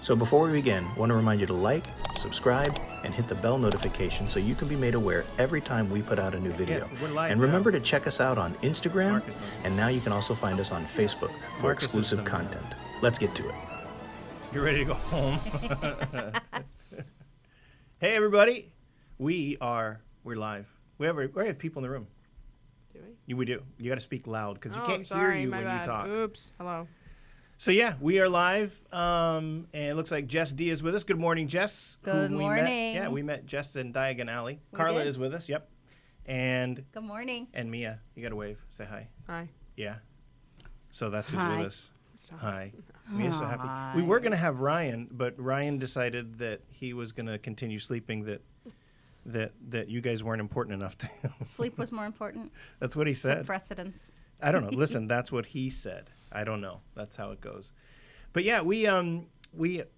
So before we begin, I want to remind you to like, subscribe, and hit the bell notification so you can be made aware every time we put out a new video. Yes, we're live and remember now. to check us out on Instagram, and now you can also find us on Facebook for Marcus is exclusive coming content. Let's get to it. You're ready to go home. Hey, everybody. We're live. We have people in the room. Do we? We do. You got to speak loud because you Oh, can't I'm sorry, hear you my when bad. you talk. Oops. Hello. So yeah, we are live, and it looks like Jess D is with us. Good morning, Jess. Good morning. We met Jess in Diagon Alley. Carla did. is with us. Yep. And Good morning. Mia, you got to wave. Say hi. Hi. Yeah. So that's who's Hi. with us. Stop. Hi. Mia's so happy. We were going to have Ryan, but Ryan decided that he was going to continue sleeping, that you guys weren't important enough to him. Sleep was more important. That's what he So said. precedence. I don't know. Listen, that's what he said. I don't know. That's how it goes. But yeah, we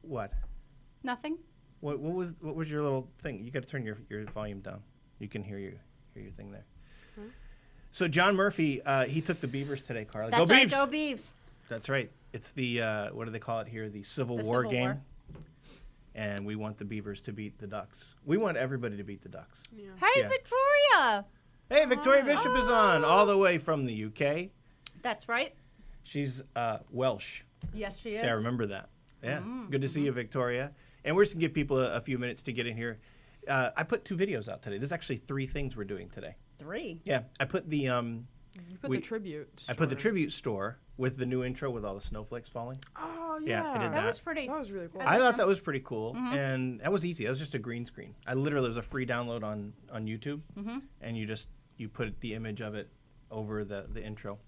what? Nothing. What was your little thing? You got to turn your volume down. You can hear your thing there. So John Murphy, he took the Beavers today, Carla. That's go right. Beavs! Go Beavs. That's right. It's the what do they call it here? The Civil The War Civil game. War. And we want the Beavers to beat the Ducks. We want everybody to beat the Ducks. Yeah. Hey, Yeah. Victoria. Hey, Victoria Bishop is on, all the way from the UK. That's right. She's Welsh. Yes, she is. See, I remember that. Yeah. Good to see you, Victoria. And we're just going to give people a few minutes to get in here. I put 2 videos out today. There's actually 3 things we're doing today. 3. Yeah. I put the You put We- the tribute. I put the story. tribute store with the new intro with all the snowflakes falling. Oh Yeah, yeah. I did That was pretty. That was really cool. I thought that was pretty cool, and that was easy. That was just a green screen. It was a free download on YouTube, and you put the image of it over the intro.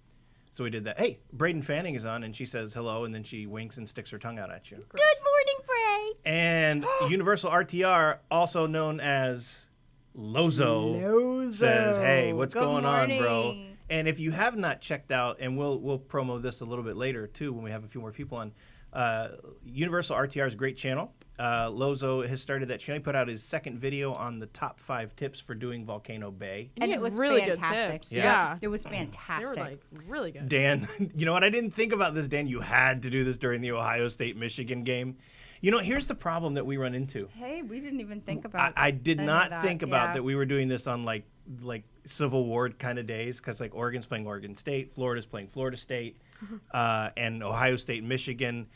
So we did that. Hey, Braden Fanning is on, and she says hello, and then she winks and sticks her tongue out at you. Good morning, Bray. And Universal RTR, also known as Lozo, says, "Hey, what's Good going on, bro?" morning. And if you have not checked out, and we'll promo this a little bit later too when we have a few more people on. Universal RTR is a great channel. Lozo has started that channel. He put out his second video on the top 5 tips for doing Volcano Bay. You And had it was really fantastic. good tips. Yes. Yeah. It was They fantastic. were like really good. Dan, you know what? I didn't think about this, Dan. You had to do this during the Ohio State-Michigan game. You know, here's the problem that we run into. Hey, we didn't even think about I did any not of that. think about Yeah. that we were doing this on like Civil War kind of days, because like Oregon's playing Oregon State, Florida's playing Florida State, and Ohio State, Michigan.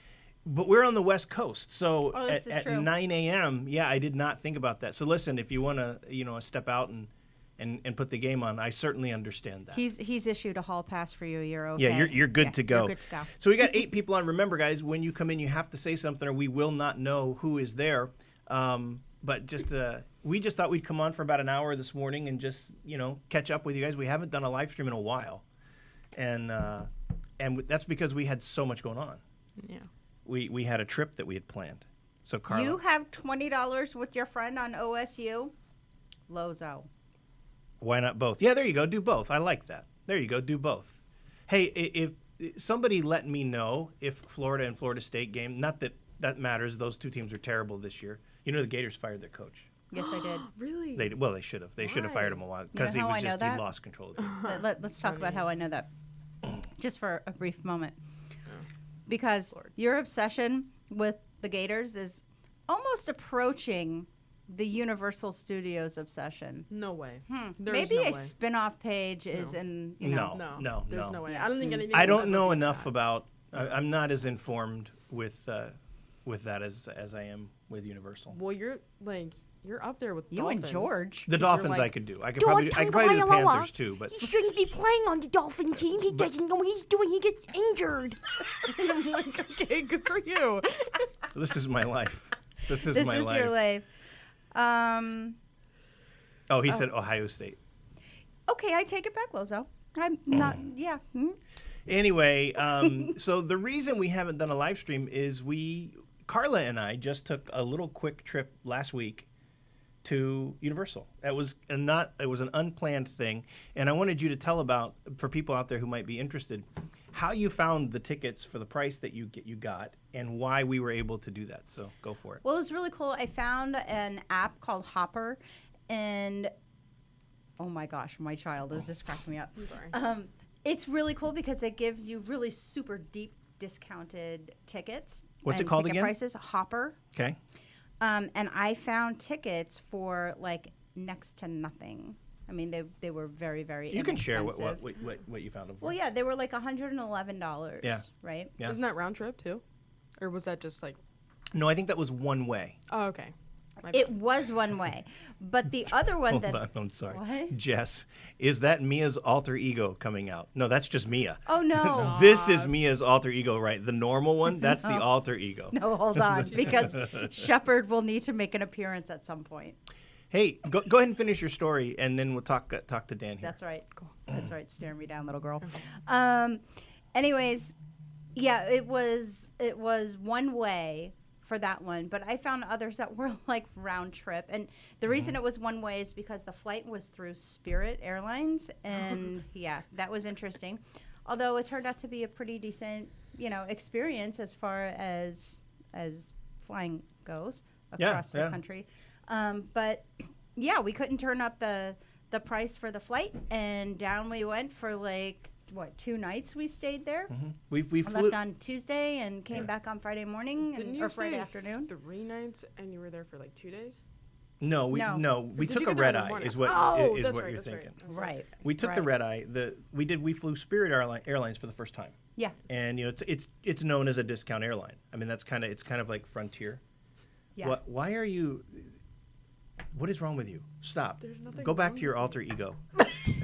But we're on the West Coast, so Oh, this is at true. 9 a.m., yeah, I did not think about that. So listen, if you want to, step out and put the game on, I certainly understand that. He's issued a hall pass for you. You're okay. Yeah, you're good to go. You're good to go. So we got 8 people on. Remember, guys, when you come in, you have to say something, or we will not know who is there. But we just thought we'd come on for about an hour this morning and just catch up with you guys. We haven't done a live stream in a while, and that's because we had so much going on. Yeah. We had a trip that we had planned. So Carla, You have $20 with your friend on OSU. Lozo. why not both? Yeah, there you go. Do both. I like that. There you go. Do both. Hey, if somebody let me know if Florida and Florida State game, not that matters. Those 2 teams are terrible this year. The Gators fired their coach. Yes, I did. Really? They should have. They should have Why? fired him a while because You know how I know he that? lost control of the team. Let's talk about how I know that. Just for a brief moment. Oh. Because Lord. your obsession with the Gators is almost approaching the Universal Studios obsession. No way. Maybe no a way. spin-off page is in, No. No. There's no way. I don't think anything. I will don't ever know beat enough that. about. I'm not as informed with that as I am with Universal. Well, you're up there with You Dolphins. and George. The 'Cause you're Dolphins I like, could do. I could George probably do the Tagovailoa. Panthers too. But He shouldn't be playing on the Dolphin team. He doesn't know what he's doing. He gets injured. And I'm like, okay, good for you. this is my life. This is This my is life. your life. Oh, he said Ohio State. Okay, I take it back, Lozo. I'm not. Yeah. Anyway, so the reason we haven't done a live stream is Carla and I just took a little quick trip last week to Universal. It was an unplanned thing, and I wanted you to tell about, for people out there who might be interested, how you found the tickets for the price that you got, and why we were able to do that. So go for it. Well, it was really cool. I found an app called Hopper, and oh my gosh, my child is just cracking me up. I'm sorry. It's really cool because it gives you really super deep discounted tickets. What's it and called ticket again? Prices, Hopper. Okay. And I found tickets for like next to nothing. I mean, they were very, very You can share inexpensive. what you found them for. Well, yeah, they were like $111. Yeah. Right? Yeah. Isn't that round trip too? Or was that just like, No, I think that was one way. oh, okay. My It bad. was one way. But the other one Hold that. on, I'm sorry. What? Jess, is that Mia's alter ego coming out? No, that's just Mia. Oh, no. This is Mia's alter ego, right? The normal one, that's the alter ego. No, hold on. Because Shepard will need to make an appearance at some point. Hey, go ahead and finish your story, and then we'll talk to Dan here. That's right. That's right. Staring me down, little girl. Anyways, yeah, it was one way for that one, but I found others that were like round trip. And the reason it was one way is because the flight was through Spirit Airlines, and yeah, that was interesting. Although it turned out to be a pretty decent, experience as far as flying goes across the country. But yeah, we couldn't turn up the price for the flight, and down we went for like 2 nights we stayed there. We I flew. left on Tuesday and came back on Friday morning Didn't or you Friday stay afternoon. 3 nights and you were there for like 2 days? No, we Did took you a get there red in the eye. morning? Is what Oh, is that's what right, you're that's right. thinking. Right. We took the red eye. We flew Spirit Airlines for the first time, Yeah. and it's known as a discount airline. I mean, it's kind of like Frontier. Yeah. Why are you? What is wrong with you? Stop. There's nothing Go back wrong to your with alter ego.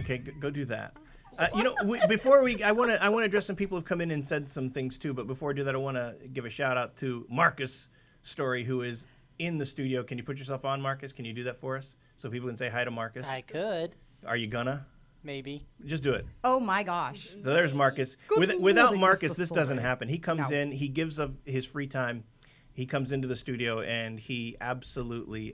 Okay, go do that. I want to address some people who've come in and said some things too. But before I do that, I want to give a shout out to Marcus Story, who is in the studio. Can you put yourself on, Marcus? Can you do that for us so people can say hi to Marcus? I could, Are you gonna? maybe. Just do it. Oh my gosh. So there's Marcus. Good Without morning, Marcus, Mr. this doesn't Story. happen. He comes No. in, he gives of his free time. He comes into the studio and he absolutely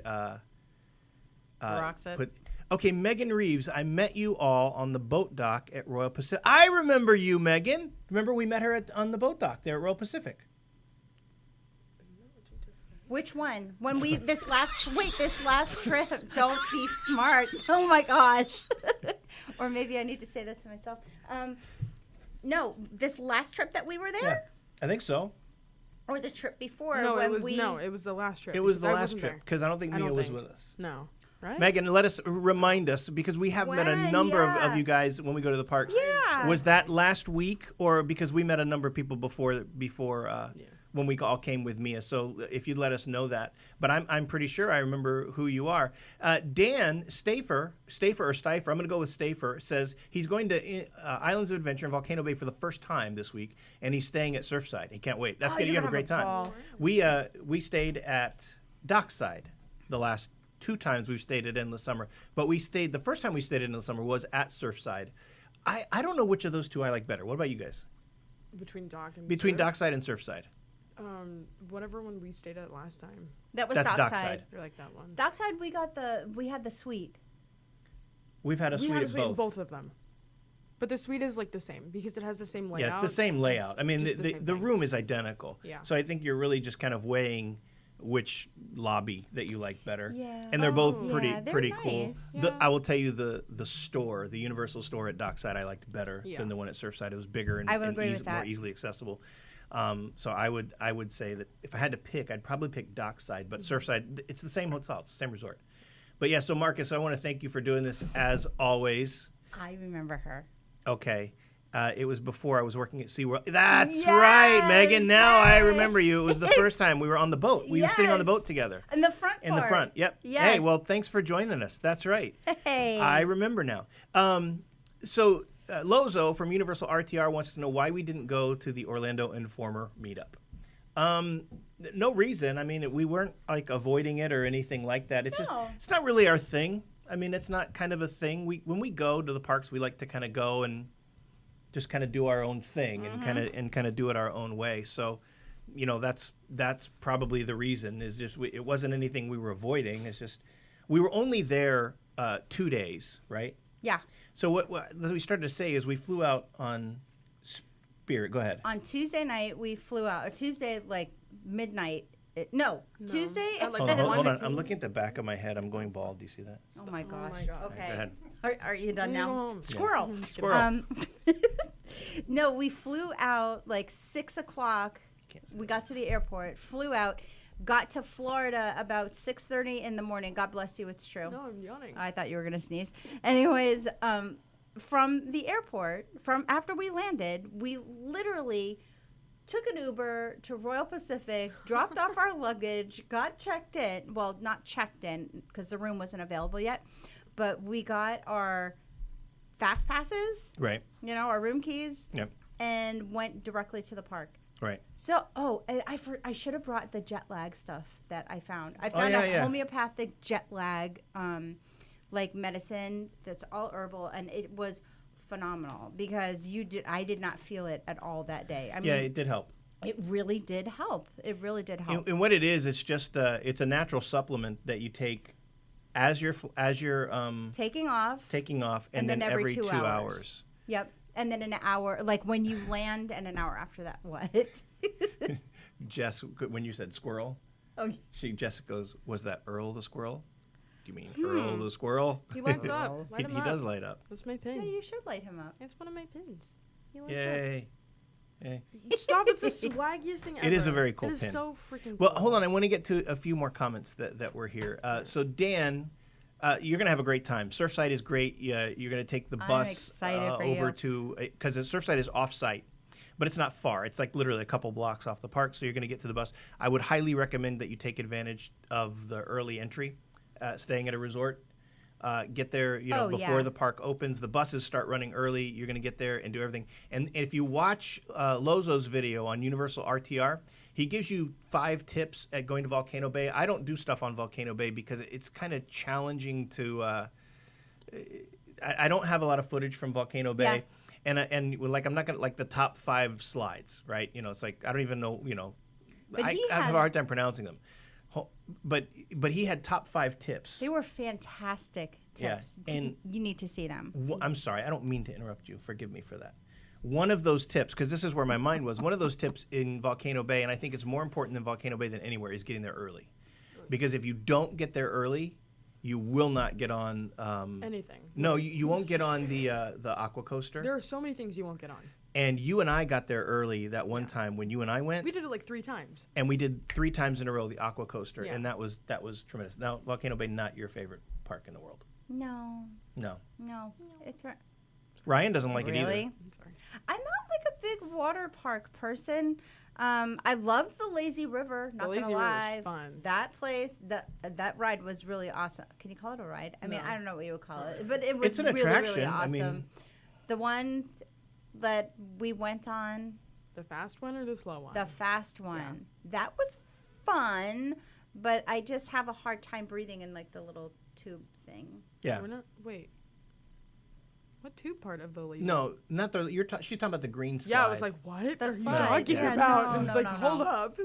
Rocks it. Okay, Megan Reeves, I met you all on the boat dock at Royal Pacific. I remember you, Megan. Remember we met her on the boat dock there at Royal Pacific. Which one? When this last trip, don't be smart. Oh my gosh. Or maybe I need to say that to myself. No, this last trip that we were there? Yeah, I think so. Or the trip before No, when it was we it was the last trip. It was because the I last wasn't trip there. because I don't think I Mia don't was think. with us. No, right? Megan, remind us because we have met a When? number of Yeah. you guys when we go to the parks. Yeah. Was that last week or because we met a number of people before when we all came with Mia? So if you'd let us know that, but I'm pretty sure I remember who you are. Dan Stafer, I'm going to go with Stafer, says he's going to Islands of Adventure in Volcano Bay for the first time this week, and he's staying at Surfside. He can't wait. That's Oh, going to you're have a great gonna time. have a ball. We stayed at Dockside the last 2 times we've stayed at Endless Summer, but the first time we stayed at Endless Summer was at Surfside. I don't know which of those two I like better. What about you guys? Between dock and Between surf? Dockside and Surfside. Whatever one we stayed at last time. That was That's Dockside. Dockside. You're like that one. Dockside, we had the suite. We've had a We suite had a at suite in both. both of them. But the suite is like the same because it has the same layout. Yeah, it's the same layout. I mean, just the same the thing. room is identical. Yeah. So I think you're really just kind of weighing which lobby that you like better. Yeah. And they're both Oh. pretty Yeah, they're pretty cool. nice. Yeah. I will tell you the store, the Universal store at Dockside, I liked better Yeah. than the one at Surfside. It was bigger and, I would agree with more that. easily accessible. So I would say that if I had to pick, I'd probably pick Dockside, but Surfside, it's the same hotel, it's the same resort. But yeah, so Marcus, I want to thank you for doing this as always. I remember her. Okay. It was before I was working at SeaWorld. That's right, Megan. Now I remember you. It was the first time we were on the boat. We were sitting on the boat together. In the front In the part. front, yep. Yes. Hey, well, thanks for joining us. That's right. Hey. I remember now. So Lozo from Universal RTR wants to know why we didn't go to the Orlando Informer meetup. No reason. I mean, we weren't like avoiding it or anything like that. It's just No. it's not really our thing. I mean, it's not kind of a thing. When we go to the parks, we like to kind of go and just kind of do our own thing and kind of do it our own way. So, that's probably the reason. Is just it wasn't anything we were avoiding. It's just we were only there 2 days, right? Yeah. So what we started to say is we flew out on Spirit. Go ahead. On Tuesday night, we flew out. Or Tuesday, like midnight. Tuesday. At, like, Hold on. I'm looking at the back of my head. I'm going bald. Do you see that? Oh my gosh. my God. Okay. Go ahead. Are you done Go now? home. Squirrel. Squirrel. No, we flew out like 6 o'clock. We got to the airport, flew out, got to Florida about 6:30 in the morning. God bless you, it's true. No, I'm yawning. I thought you were gonna sneeze. Anyways, from the airport, from after we landed, we literally took an Uber to Royal Pacific, dropped off our luggage, got checked in. Well, not checked in because the room wasn't available yet, but we got our fast passes, Right. our room keys, Yep. and went directly to the park. Right. So, I should have brought the jet lag stuff that I found. I Oh, found a yeah. homeopathic jet lag, like medicine that's all herbal, and it was phenomenal because I did not feel it at all that day. I mean, Yeah, it did help. it really did help. It really did help. And what it is, it's just it's a natural supplement that you take as you're Taking off. and then every 2 hours. Yep. And then an hour, like when you land, and an hour after that. What? Jess, when you said squirrel, Oh, Jess goes, "Was that Earl the squirrel? Do you mean Earl the squirrel?" He lights up. Light He him up. does light up. That's my yeah, pin. you should light him up. It's one of my pins. He lights Yay! Yay. up. Stop! It's the swaggiest thing ever. It is a very cool It is pin. so freaking. Well, cool. hold on. I want to get to a few more comments that were here. So Dan, you're gonna have a great time. Surfside is great. You're gonna take the I'm bus excited for over you. to because Surfside is off-site, but it's not far. It's like literally a couple blocks off the park. So you're gonna get to the bus. I would highly recommend that you take advantage of the early entry, staying at a resort. Get there, Oh, before yeah. the park opens. The buses start running early. You're going to get there and do everything. And if you watch Lozo's video on Universal RTR, he gives you 5 tips at going to Volcano Bay. I don't do stuff on Volcano Bay because it's kind of challenging to. I don't have a lot of footage from Volcano Bay, and like I'm not gonna like the top 5 slides, right? It's like I don't even know. But I he have a had- hard time pronouncing them. But he had top 5 tips. They were fantastic Yeah, tips. and- You need to see them. I'm sorry, I don't mean to interrupt you. Forgive me for that. One of those tips, because this is where my mind was, one of those tips in Volcano Bay, and I think it's more important than Volcano Bay than anywhere, is getting there early. Because if you don't get there early, you will not get on. Anything. No, you won't get on the aqua coaster. There are so many things you won't get on. And you and I got there early that one time when you and I went. We did it like 3 times. And we did 3 times in a row the aqua coaster, Yeah. and that was tremendous. Now, Volcano Bay, not your favorite park in the world. No, No. it's right. Ryan doesn't like it Really? either. I'm sorry. I'm not like a big water park person. I loved the lazy river. Not Lazy gonna River's lie, fun. that place, that ride was really awesome. Can you call it a ride? I mean, No. I don't know what you would call it, but it was It's an really, attraction. really I awesome. mean- The one that we went on, The fast one or the slow one? the fast one, that was fun, but I just have a hard time breathing in like the little tube thing. Yeah. We're not. Wait. What tube part of the lazy? No, not the. She's talking about the green slide. Yeah, I was like, what The are you slide, talking yeah, about? no, I was no, like, no, hold no. up.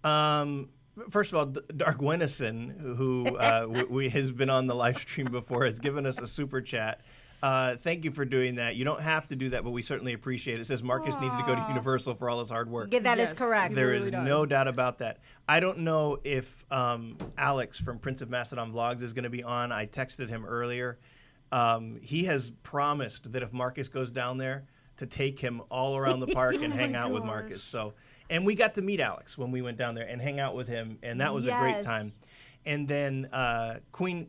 No. First of all, Dark Wennison, who we has been on the live stream before, has given us a super chat. Thank you for doing that. You don't have to do that, but we certainly appreciate it. It says Marcus needs to go to Universal for all his hard work. Yeah, that is Yes, correct. he There really is does. no doubt about that. I don't know if Alex from Prince of Macedon Vlogs is going to be on. I texted him earlier. He has promised that if Marcus goes down there, to take him all around the park and hang out with gosh. Marcus. So, and we got to meet Alex when we went down there and hang out with him, and that was a great Yes. time. And then Queen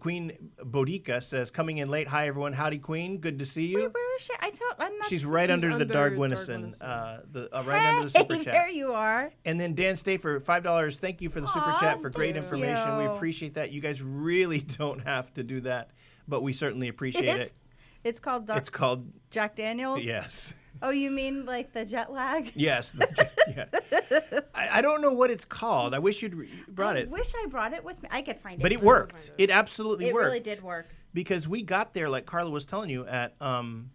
Bodica says, coming in late. Hi everyone, howdy Queen, good to see you. Wait, where is she? I'm not. She's right under the under Dark Dark Wennison, Wennison. right under the super Hey, chat. there you are. And then Dan Stafer, $5. Thank you for the super Aw, chat for great thank information. We you. appreciate that. You guys really don't have to do that, but we certainly appreciate it. It's called Dark It's called Jack Daniels. yes, Oh, you mean like the jet lag? yes. Yeah. I don't know what it's called. I wish you'd brought I it, wish I brought it with me. I could find it. but it find worked. it. It absolutely It worked. really did work. Because we got there, like Carla was telling you, at 6:30.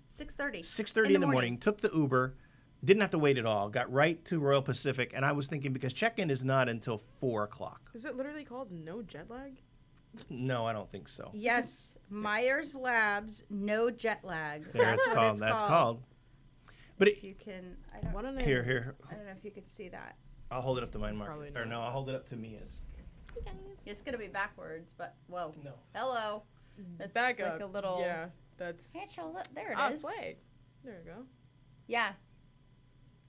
6:30 in the morning. Took the Uber. Didn't have to wait at all. Got right to Royal Pacific, and I was thinking because check-in is not until 4 o'clock. Is it literally called no jet lag? No, I don't think so. Yes, Myers Labs, no jet lag. There it's what called. That's called. But If you can, I don't. What an A. here, I don't know if you could see that. I'll hold it up to mine, Mark. Probably Or not. no, I'll hold it up to Mia's. It's gonna be backwards, but whoa. No. Hello. That's Back like up. a little. Yeah, that's. Actually, look, there it Ah, is. swag. There you go. Yeah.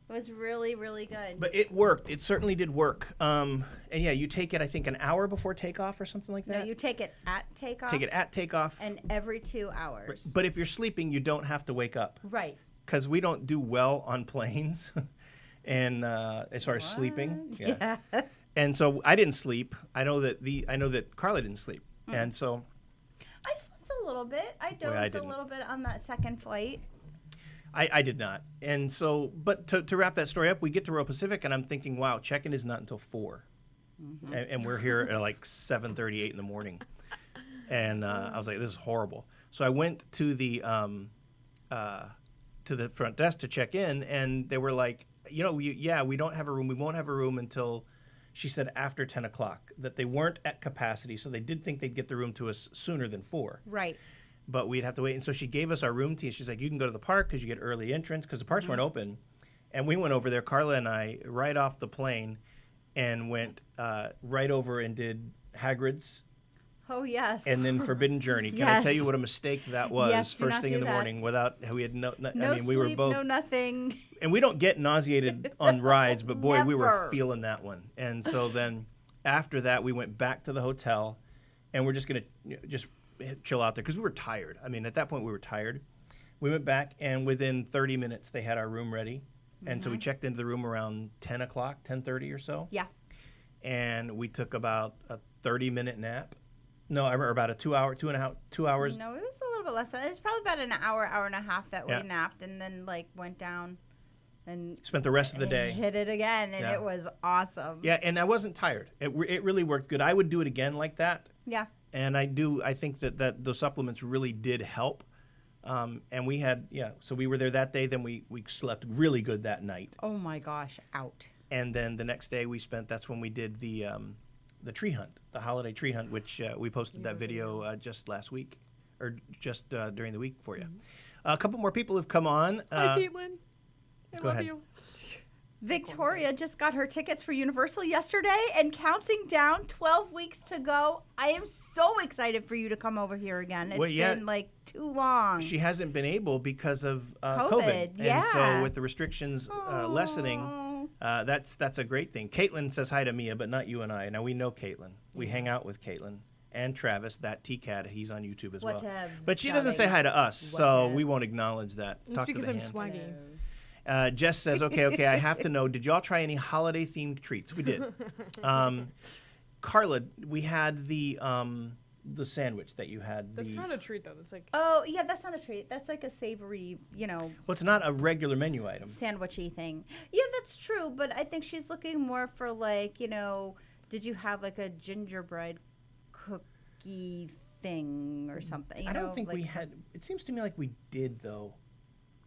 It was really, really good. But it worked. It certainly did work. And yeah, you take it, I think, an hour before takeoff or something like that. No, you take it at takeoff. Take it at takeoff. And every 2 hours. But if you're sleeping, you don't have to wake up. Right. Because we don't do well on planes, and as far as sleeping. Yeah. And so I didn't sleep. I know that Carla didn't sleep, and so I slept a little bit. I dozed a didn't. little bit on that second flight. I did not. And so, but to wrap that story up, we get to Royal Pacific, and I'm thinking, wow, check-in is not until 4, and we're here at like 7:38 in the morning, and I was like, this is horrible. So I went to the front desk to check in, and they were like, we don't have a room. We won't have a room until, she said, after 10 o'clock, that they weren't at capacity, so they did think they'd get the room to us sooner than 4. Right. But we'd have to wait. And so she gave us our room key. She's like, you can go to the park because you get early entrance because the parks weren't open. And we went over there, Carla and I, right off the plane, and went right over and did Hagrid's Oh, yes. and then Forbidden Journey. Can I tell you Yes. what a mistake that was Yes, do first not thing do in the that. morning without, we had no I mean, we sleep, were both, no nothing. and we don't get nauseated on rides, but boy, we were Never. feeling that one. And so then after that, we went back to the hotel, and we're just going to just chill out there because we were tired. I mean, at that point, we were tired. We went back, and within 30 minutes, they had our room ready. And so we checked into the room around 10 o'clock, 10:30 or so. Yeah. And we took about a 30-minute nap. No, I remember about a 2 hours. No, it was a little bit less. It was probably about an hour, hour and a half that Yeah. we napped, and then like went down and Spent the rest of the day. hit it again, and Yeah. it was awesome. Yeah, and I wasn't tired. It really worked good. I would do it again like that. Yeah. And I think that those supplements really did help. And we had, so we were there that day. Then we slept really good that night. Oh my gosh, out. And then the next day that's when we did the tree hunt, the holiday tree hunt, which we posted that video just last week, or just during the week for you. A couple more people have come on. Hi, Caitlin. I go love ahead. you. Victoria just got her tickets for Universal yesterday and counting down 12 weeks to go. I am so excited for you to come over here again. It's been like too long. She hasn't been able because of COVID, And so yeah. with the restrictions lessening, that's a great thing. Caitlin says hi to Mia, but not you and I. Now, we know Caitlin. We hang out with Caitlin. And Travis, that T-Cat, he's on YouTube as well. Whatevs, But she doesn't say hi to us, so we won't acknowledge that. It's Talk to because the I'm hand. swaggy. Jess says, okay, I have to know, did y'all try any holiday-themed treats? We did. Carla, we had the sandwich that you had. That's not a treat, though. That's like... Oh, yeah, that's not a treat. That's like a savory, Well, it's not a regular menu item. sandwichy thing. Yeah, that's true, but I think she's looking more for like, did you have like a gingerbread cookie thing or something? I don't think like we had. It seems to me like we did, though.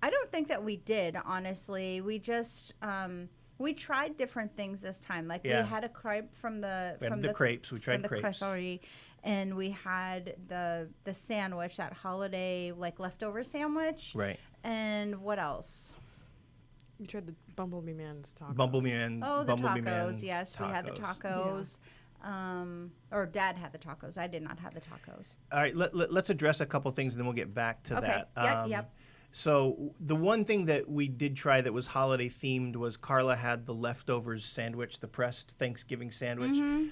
I don't think that we did, honestly. We just we tried different things this time. Like Yeah. we had a crepe from the crepes. We tried from the crepes. creperie, and we had the sandwich, that holiday like leftover sandwich. Right. And what else? You tried the Bumblebee Man's tacos. Bumblebee Man. Oh, the Bumblebee tacos. Man's Yes, we had the tacos. Or Dad had the tacos. I did not have the tacos. All right, let's address a couple things, and then we'll get back to Okay. that. Yep. So the one thing that we did try that was holiday themed was Carla had the leftovers sandwich, the pressed Thanksgiving sandwich. Mm-hmm.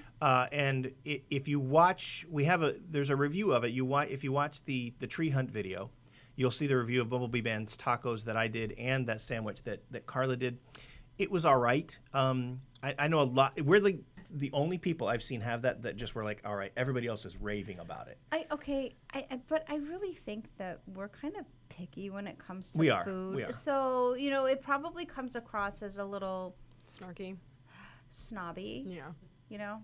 And if you watch, there's a review of it. If you watch the tree hunt video, you'll see the review of Bumblebee Band's tacos that I did and that sandwich that Carla did. It was all right. I know a lot. We're the only people I've seen have that just were like, all right, everybody else is raving about it. But I really think that we're kind of picky when it comes to We are. food. So, it probably comes across as a little Snarky. snobby, Yeah.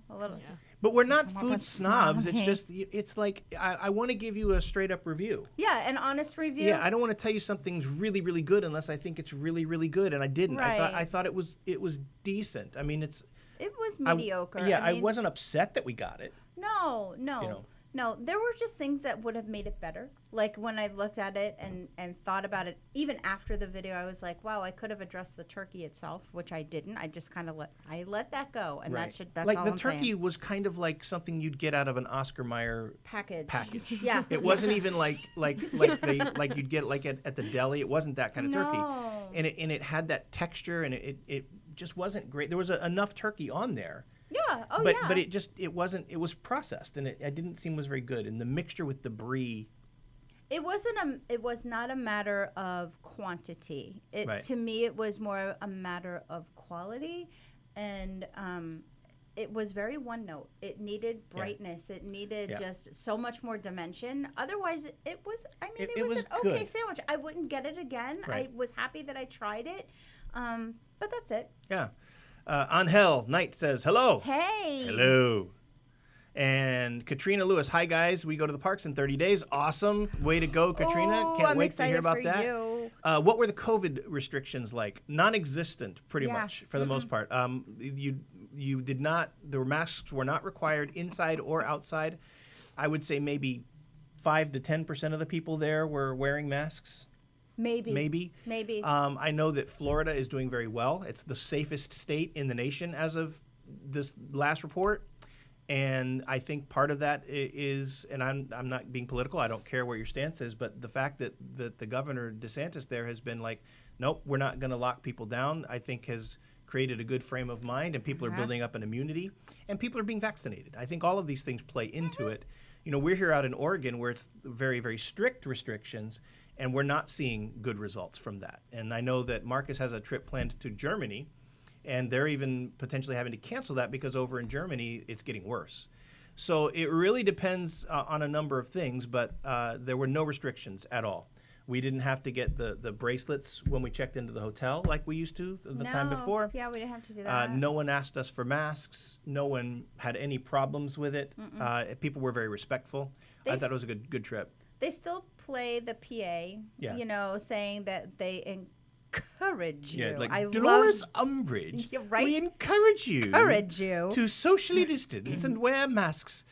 a little Yeah. just. But we're not I'm not food gonna snobs. snob It's me. just, it's like, I want to give you a straight up review. Yeah, an honest review. Yeah, I don't want to tell you something's really, really good unless I think it's really, really good, and I didn't. Right. I thought it was decent. I mean, it was mediocre. I wasn't upset that we got it. No. No, there were just things that would have made it better. Like when I looked at it and thought about it, even after the video, I was like, wow, I could have addressed the turkey itself, which I didn't. I just kind of let that go, and that's like all the I'm turkey saying. was kind of like something you'd get out of an Oscar Mayer package. Yeah. It wasn't even like you'd get like at the deli. It wasn't that kind of turkey. No. and it had that texture, and it just wasn't great. There was enough turkey on there. Yeah. Oh, but yeah. but it wasn't. It was processed, and it didn't seem was very good. And the mixture with the brie. It wasn't. It was not a matter of quantity. Right. To me, it was more a matter of quality, and it was very one note. It needed brightness. It needed just so much more dimension. Otherwise, it was. I mean, it was an okay good. sandwich. I wouldn't get it again. Right. I was happy that I tried it, but that's it. Yeah. Angel Knight says hello. Hey. Hello. And Katrina Lewis, hi guys. We go to the parks in 30 days. Awesome. Way to go, Katrina. Oh, Can't I'm wait to hear excited about for that. you. What were the COVID restrictions like? Non-existent, pretty Yeah. much, for the most part. You did not, the masks were not required inside or outside. I would say maybe 5 to 10% of the people there were wearing masks. Maybe. I know that Florida is doing very well. It's the safest state in the nation as of this last report. And I think part of that is, and I'm not being political, I don't care where your stance is, but the fact that the governor DeSantis there has been like, nope, we're not going to lock people down, I think has created a good frame of mind, and people are building up an immunity, and people are being vaccinated. I think all of these things play into it. You know, we're here out in Oregon where it's very, very strict restrictions, and we're not seeing good results from that. And I know that Marcus has a trip planned to Germany, and they're even potentially having to cancel that because over in Germany, it's getting worse. So it really depends on a number of things, but there were no restrictions at all. We didn't have to get the bracelets when we checked into the hotel like we used to the time before. Yeah, we didn't have to do that. No one asked us for masks. No one had any problems with it. People were very respectful. I thought it was a good trip. They still play the PA, you know, saying that they encourage you. Yeah, like I Dolores love Umbridge. You're right. We encourage you to socially distance and wear masks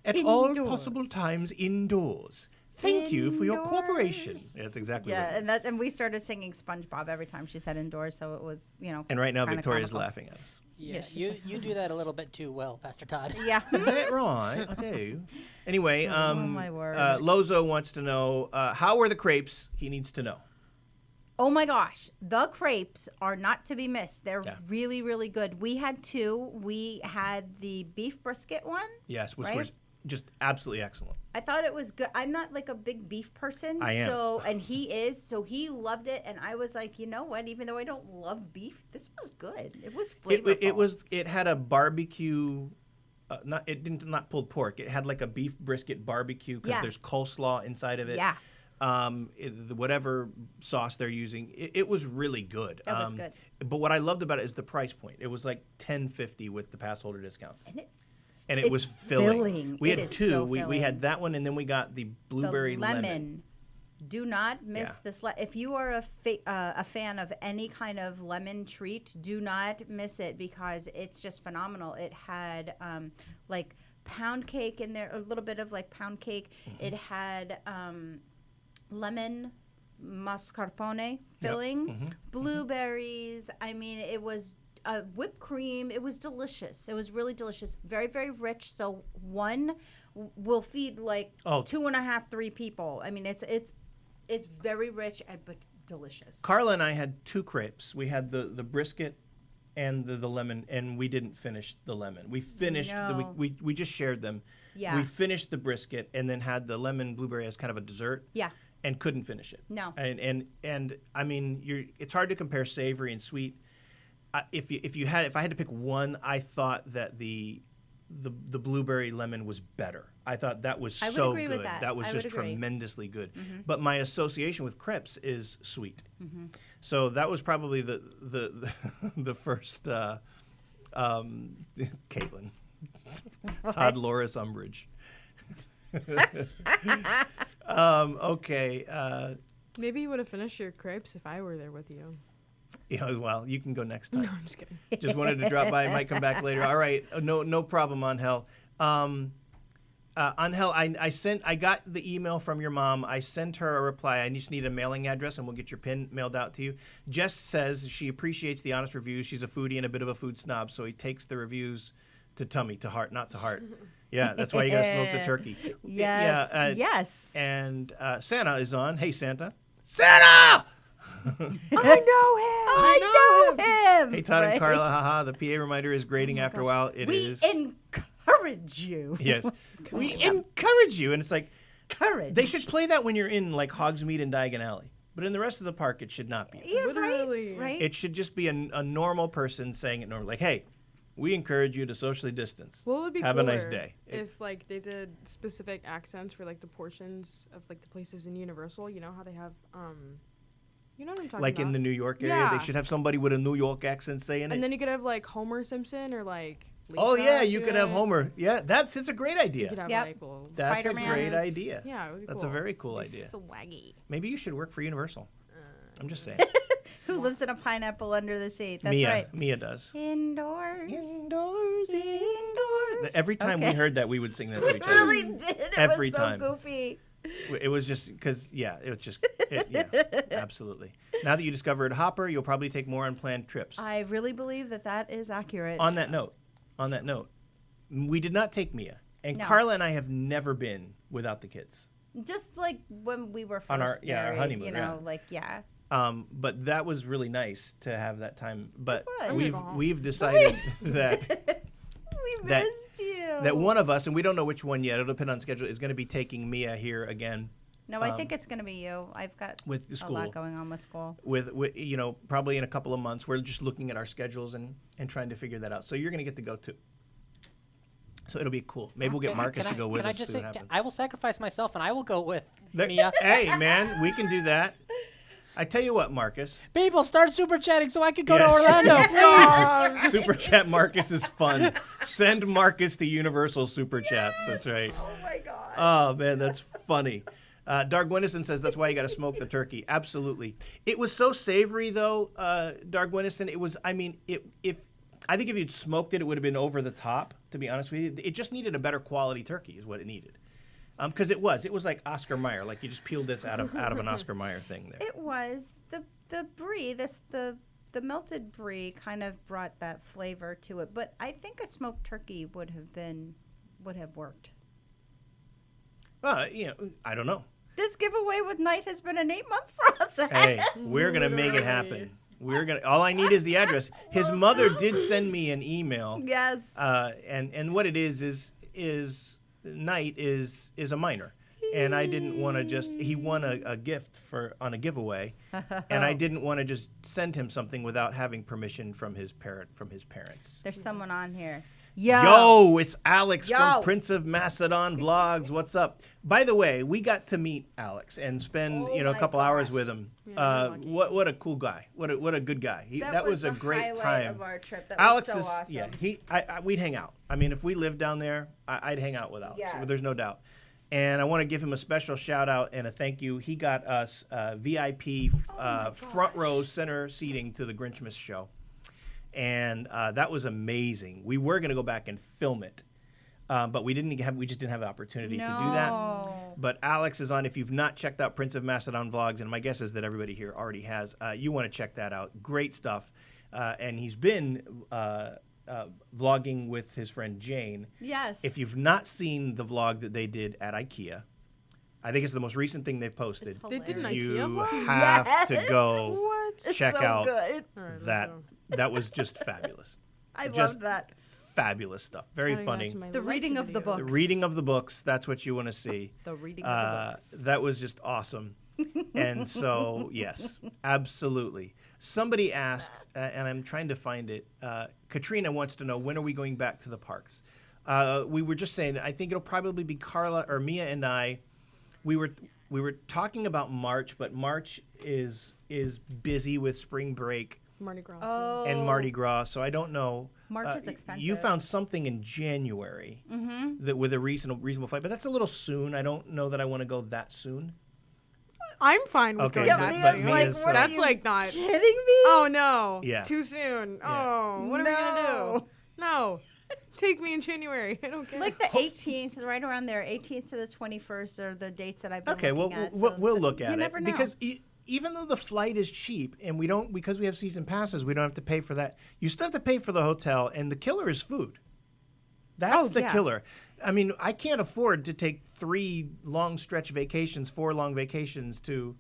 at all Indoors. possible times indoors. Thank you for your cooperation. Indoors. That's exactly what it is. and we started singing SpongeBob every time she said indoors, so it was, you know. And right now kinda Victoria's comical. laughing at us. Yeah, you do that a little bit too well, Pastor Todd. Yeah. Is that right? I do. Anyway, my word. Lozo wants to know, how were the crepes? He needs to know. Oh my gosh, the crepes are not to be missed. They're Yeah. really, really good. We had two. We had the beef brisket one. Yes, which Right? was just absolutely excellent. I thought it was good. I'm not like a big beef person. I am. So, and he is. So he loved it. And I was like, you know what? Even though I don't love beef, this was good. It was flavorful. It had a barbecue. It didn't not pulled pork. It had like a beef brisket barbecue because Yeah. there's coleslaw inside of it. Yeah. Whatever sauce they're using, it was really good. That was good. But what I loved about it is the price point. It was like $10.50 with the pass holder discount. And It was filling. filling. We It had is two. so We filling. had that one, and then we got the blueberry the lemon. Do not miss Yeah. this. If you are a fan of any kind of lemon treat, do not miss it because it's just phenomenal. It had like pound cake in there, a little bit of like pound cake. Mm-hmm. It had lemon mascarpone filling, Mm-hmm. blueberries. I mean, it was whipped cream. It was delicious. It was really delicious. Very, very rich. So one will feed like 2.5, 3 people. I mean, it's very rich but delicious. Carla and I had two crepes. We had the brisket and the lemon, and we didn't finish the lemon. We finished No. we just shared them. Yeah. We finished the brisket and then had the lemon blueberry as kind of a dessert. Yeah. And couldn't finish it. No. And I mean, it's hard to compare savory and sweet. If I had to pick one, I thought that the blueberry lemon was better. I thought that was I would so agree good. with that. That was I just would agree. tremendously good. Mm-hmm. But my association with crepes is sweet. Mm-hmm. So that was probably the first Caitlin. Todd Loris Umbridge. Okay. Maybe you would have finished your crepes if I were there with you. Yeah, well, you can go next time. No, I'm just kidding. Just wanted to drop by. Might come back later. All right. No problem, Angel. Angel, I got the email from your mom. I sent her a reply. I just need a mailing address, and we'll get your pin mailed out to you. Jess says she appreciates the honest reviews. She's a foodie and a bit of a food snob, so he takes the reviews to tummy, to heart, not to heart. Yeah, that's why you got to smoke the turkey. Yes. Yeah, Yes. And Santa is on. Hey, Santa. Santa! I know him. Hey, Todd and Right? Carla, haha, the PA reminder is grading after a while. It We is. encourage you. Yes. We encourage you. And it's like, Courage. they should play that when you're in like Hogsmeade and Diagon Alley. But in the rest of the park, it should not be. Yeah, Literally. right? It should just be a normal person saying it normally. Like, hey, we encourage you to socially distance. What would be Have a nice cooler day. if like they did specific accents for like the portions of like the places in Universal? You know how they have you know what I'm talking Like about? in the New York area, Yeah. they should have somebody with a New York accent saying it. And then you could have like Homer Simpson or like Lisa Oh yeah, you do could have it. Homer. Yeah, it's a great You idea. could have Yep. like little That's Spider-Man. a great idea. Yeah, it would be That's cool. a very cool idea. Swaggy. Maybe you should work for Universal. I'm just saying. Who lives in a pineapple under the seat? That's Mia, right. Mia does. Indoors. Indoors. Indoors. Every time we Okay. heard that, we would sing that to We each other. really did. It Every was so time. goofy. It was just because, yeah, it was just, yeah, absolutely. Now that you discovered Hopper, you'll probably take more unplanned trips. I really believe that is accurate. On that note, we did not take Mia, and No. Carla and I have never been without the kids. Just like when we were first On our- yeah, our married, honeymoon, you know, like But that was really nice to have that time. But was. we've decided that we That- missed you. that one of us, and we don't know which one yet. It'll depend on schedule. Is going to be taking Mia here again No, I think it's gonna be you. I've got with the a school. lot going on with school. With probably in a couple of months. We're just looking at our schedules and trying to figure that out. So you're going to get to go too. So it'll be cool. Maybe we'll get Marcus to go with us. Can I just see say, what happens. I will sacrifice myself and I will go with There- Mia. Hey, man, we can do that. I tell you what, Marcus. People, start super chatting so I can go Yes. to Orlando, please. Super Chat Marcus is fun. Send Marcus to Universal Super Chats. That's right. Oh my god. Oh, man, that's funny. Dargwinison says that's why you got to smoke the turkey. Absolutely. It was so savory, though, Dargwinison. It was, I mean, I think if you'd smoked it, it would have been over the top, to be honest with you. It just needed a better quality turkey is what it needed. Because it was like Oscar Mayer. Like you just peeled this out of an Oscar Mayer thing there. It was the brie. The melted brie kind of brought that flavor to it, but I think a smoked turkey would have worked. I don't know. This giveaway with Knight has been an 8-month process. Hey, we're gonna make it happen. All I need is the address. His mother did send me an email. Yes. And what it is Knight is a minor. And I didn't want to he won a gift on a giveaway, and I didn't want to just send him something without having permission from his parents. There's someone on here. Yo, it's Alex Yo. from Prince of Macedon Vlogs. What's up? By the way, we got to meet Alex and spend a my couple hours with him. Yeah, lucky. What a cool guy. What a good guy. That was a the great highlight time. of our trip. That Alex was so is awesome. we'd hang out. I mean, if we lived down there, I'd hang out with Alex. Yes. There's no doubt. And I want to give him a special shout out and a thank you. He got us VIP front row center seating to the Grinchmas show. And that was amazing. We were going to go back and film it, but we just didn't have the opportunity to do that. No. But Alex is on. If you've not checked out Prince of Macedon Vlogs, and my guess is that everybody here already has, you want to check that out. Great stuff. And he's been vlogging with his friend Jane. Yes. If you've not seen the vlog that they did at IKEA, I think it's the most recent thing they've posted. It's They did an You IKEA vlog? have to Yes. go What? It's check so out good. All right, let's that. go. That was just fabulous. I Just- love that. Fabulous stuff. Very Adding that funny. to my The liked reading of the video. The books. reading of the books, that's what you want to see. The reading of the books. That was just awesome. And so, yes, absolutely. Somebody asked, and I'm trying to find it, Katrina wants to know, when are we going back to the parks? We were just saying, I think it'll probably be Carla or Mia and I. We were talking about March, but March is busy with spring break Mardi Gras. Oh. and Mardi Gras, so I don't know. March is expensive. You found something in January that with a reasonable flight, but that's a little soon. I don't know that I want to go that soon. I'm fine with Okay, going Yeah, but- that Mia's but soon. Mia's, like, what are That's you like not. kidding me? Oh no. Yeah. Too soon. Yeah. Oh, what are we gonna No. do? No. Take me in January. I don't care. Like the 18th, right around there, 18th to the 21st are the dates that I've been Okay, well, looking at. we'll look at you it never know. because even though the flight is cheap and because we have season passes, we don't have to pay for that. You still have to pay for the hotel, and the killer is food. That's Oh, the yeah. killer. I mean, I can't afford to take 4 long vacations to,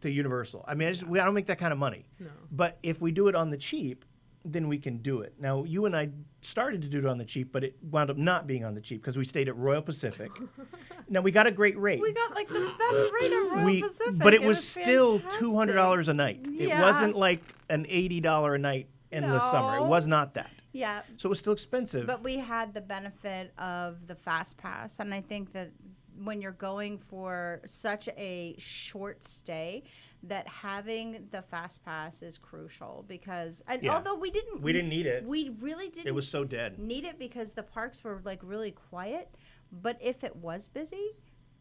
to Universal. I mean, I don't make that kind of money. No. But if we do it on the cheap, then we can do it. Now, you and I started to do it on the cheap, but it wound up not being on the cheap because we stayed at Royal Pacific. Now, we got a great rate. We got like the best rate at Royal Pacific. But it was still fantastic. $200 a night. Yeah. It wasn't like an $80 a night in the summer. It No. was not that. Yeah. So it was still expensive. But we had the benefit of the Fast Pass, and I think that when you're going for such a short stay, that having the Fast Pass is crucial because, and Yeah. although we didn't need it. we really didn't It was so dead. need it because the parks were like really quiet. But if it was busy,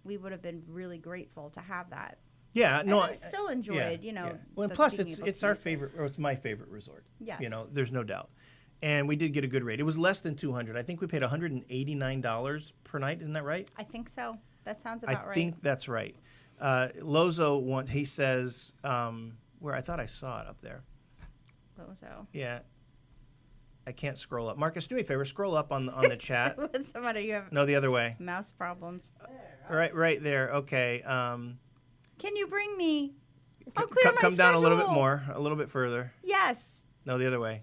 we would have been really grateful to have that. Yeah, no, I still enjoyed, you know. Well, and the plus being it's able to our use it. favorite, or it's my favorite resort. Yes. You know, there's no doubt. And we did get a good rate. It was less than 200. I think we paid $189 per night. Isn't that right? I think so. That sounds about I right. think that's right. Lozo, he says, where I thought I saw it up there. What was that? Yeah. I can't scroll up. Marcus, do me a favor. Scroll up on the chat. Somebody, you have No, the other way. mouse problems. Right there. Okay. Can you bring me? I'll clear my Come down a little bit schedule. more. A little bit further. Yes. No, the other way.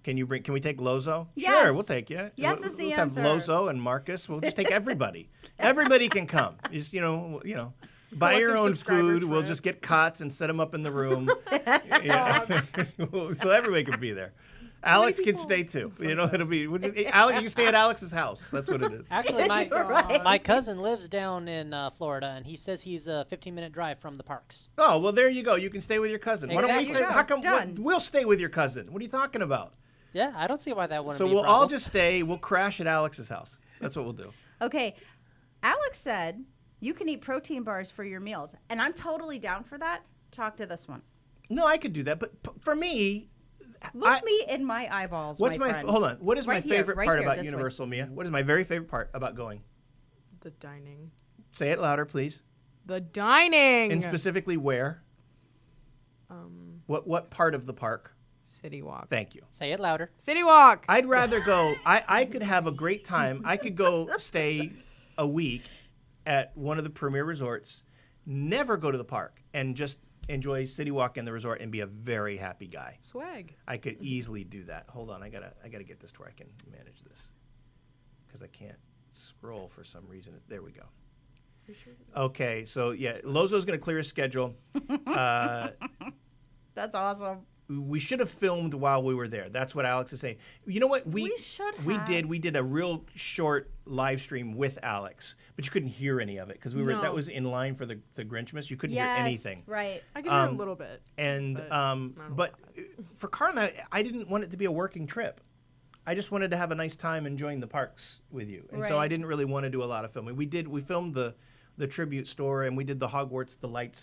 Can we take Lozo? Yes. Sure, we'll take you. Yes is the Let's answer. have Lozo and Marcus. We'll just take everybody. Everybody can come. Just you know, buy your Collective own subscriber food. We'll trip. just get cots and set them up in the room. Yeah. So everybody can be there. Alex can people? stay too. You know, it'll be Alex. You can stay at Alex's house. That's what it is. Actually, my You're right. my cousin lives down in Florida, and he says he's a 15-minute drive from the parks. Oh well, there you go. You can stay with your cousin. Why don't we Exactly. say? How come Done. we'll stay with your cousin? What are you talking about? Yeah, I don't see why that wouldn't So be a we'll all problem. just stay. We'll crash at Alex's house. That's what we'll do. Okay. Alex said you can eat protein bars for your meals, and I'm totally down for that. Talk to this one. No, I could do that, but for me, Look me in my eyeballs. what's my my friend. hold on? What is my Right here, favorite right part here, about this way. Universal, Mia? What is my very favorite part about going? The dining. Say it louder, please. The dining. And specifically where? What part of the park? City Walk. Thank you. Say it louder. City Walk. I'd rather go. I could have a great time. I could go stay a week at one of the premier resorts, never go to the park, and just enjoy City Walk in the resort and be a very happy guy. Swag. I could easily do that. Hold on, I gotta get this to where I can manage this because I can't scroll for some reason. There we go. Okay, so yeah, Lozo's gonna clear his schedule. That's awesome. We should have filmed while we were there. That's what Alex is saying. You know what? We should We have. did. We did a real short live stream with Alex, but you couldn't hear any of it because we were. No. That was in line for the Grinchmas. You couldn't Yes. hear anything. Right. I can hear a little bit. And But not a but for Carla, I didn't want it to be a working trip. I just wanted to have a nice time enjoying the parks with you, and so I Right. didn't really want to do a lot of filming. We did. We filmed the tribute store, and we did the Hogwarts,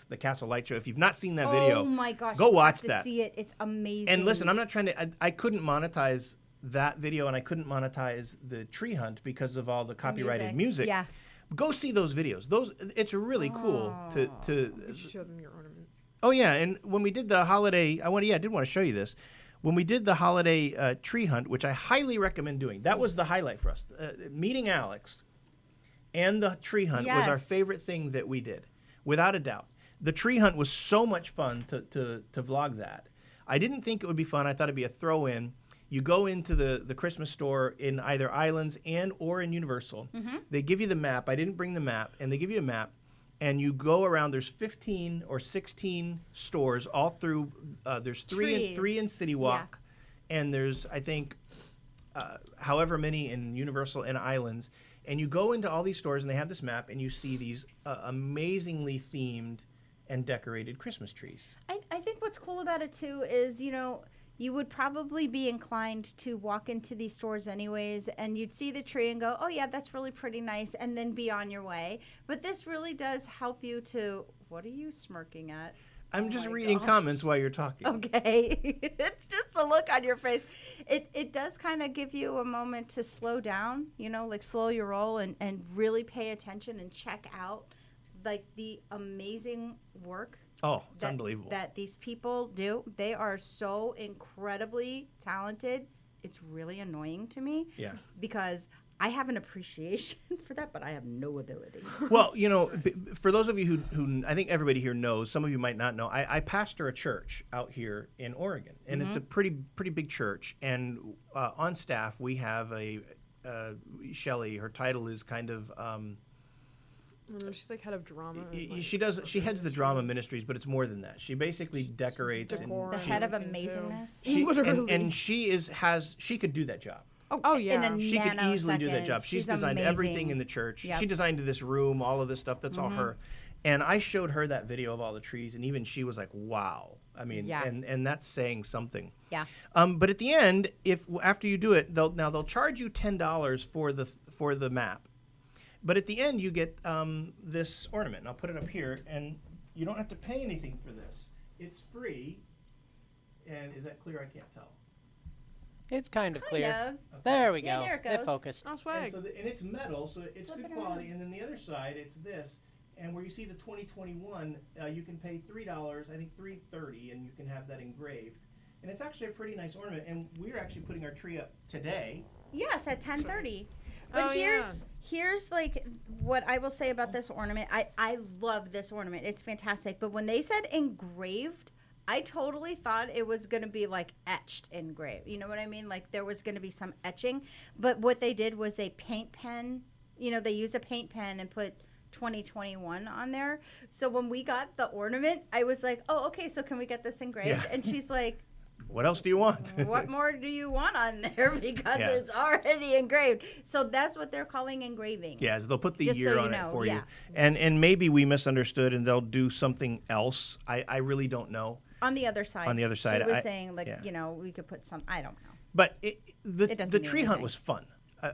the Castle Light Show. If you've not seen that video, Oh my gosh. go you watch have to that. See it. It's amazing. And listen, I'm not trying to. I couldn't monetize that video, and I couldn't monetize the tree hunt because of all the copyrighted music. Yeah. Go see those videos. It's really cool to. You should show them your ornament. Oh yeah, and when we did the holiday, I did want to show you this. When we did the holiday tree hunt, which I highly recommend doing, that was the highlight for us. Meeting Alex and the tree hunt was our Yes. favorite thing that we did, without a doubt. The tree hunt was so much fun to vlog that. I didn't think it would be fun. I thought it'd be a throw-in. You go into the Christmas store in either Islands or in Universal. Mm-hmm. They give you the map. I didn't bring the map, and they give you a map, and you go around. There's 15 or 16 stores all through. There's three in Trees. City Walk, and there's I think however many in Universal and Islands. And you go into all these stores, and they have this map, and you see these amazingly themed and decorated Christmas trees. I think what's cool about it too is, you would probably be inclined to walk into these stores anyways, and you'd see the tree and go, oh yeah, that's really pretty nice, and then be on your way. But this really does help you to, what are you smirking at? I'm Oh just my reading gosh. comments while you're talking. Okay. It's just a look on your face. It does kind of give you a moment to slow down, like slow your roll and really pay attention and check out like the amazing work Oh, it's unbelievable. that these people do. They are so incredibly talented. It's really annoying to me Yeah. because I have an appreciation for that, but I have no ability. Well, for those of you who I think everybody here knows, some of you might not know, I pastor a church out here in Oregon, and it's a pretty big church. And on staff, we have Shelley. Her title is kind of. She's like head of drama. She heads the drama ministries, but it's more than that. She basically decorates. decor. The She- head of everything, too. amazingness. Literally. and she could do that job. Oh, yeah. In a She could easily do that nanosecond. job. She's She's designed everything amazing. in the church. Yep. She designed this room, all of this stuff. That's all her. And I showed her that video of all the trees, and even she was like, "Wow!" I mean, Yeah. and that's saying something. Yeah. But at the end, after you do it, they'll charge you $10 for the map. But at the end, you get this ornament. And I'll put it up here, and you don't have to pay anything for this. It's free. And is that clear? I can't tell. It's kind of clear. Kind of. There we Yeah, go. there it It goes. focused. Oh, And, swag. and it's metal, so it's Flip good it quality. around. And then the other side, it's this. And where you see the 2021, you can pay $3, I think $3.30, and you can have that engraved. And it's actually a pretty nice ornament. And we're actually putting our tree up today. Yes, at 10:30. But Oh, here's like what I will say about this ornament. I love this ornament. It's fantastic. But when they said engraved, I totally thought it was going to be like etched engraved. You know what I mean? Like there was going to be some etching. But what they did was they paint pen. They use a paint pen and put 2021 on there. So when we got the ornament, I was like, oh, okay, so can we get this engraved? Yeah. And she's like, What else do you want? what more do you want on there? Because Yeah. it's already engraved. So that's what they're calling engraving. Yes, they'll put the Just so year you on it know, for yeah. you. And maybe we misunderstood and they'll do something else. I really don't know. On the other side. On the other side, She was I- saying, like, yeah. we could put some, I don't know. But It the doesn't mean tree hunt anything. was fun.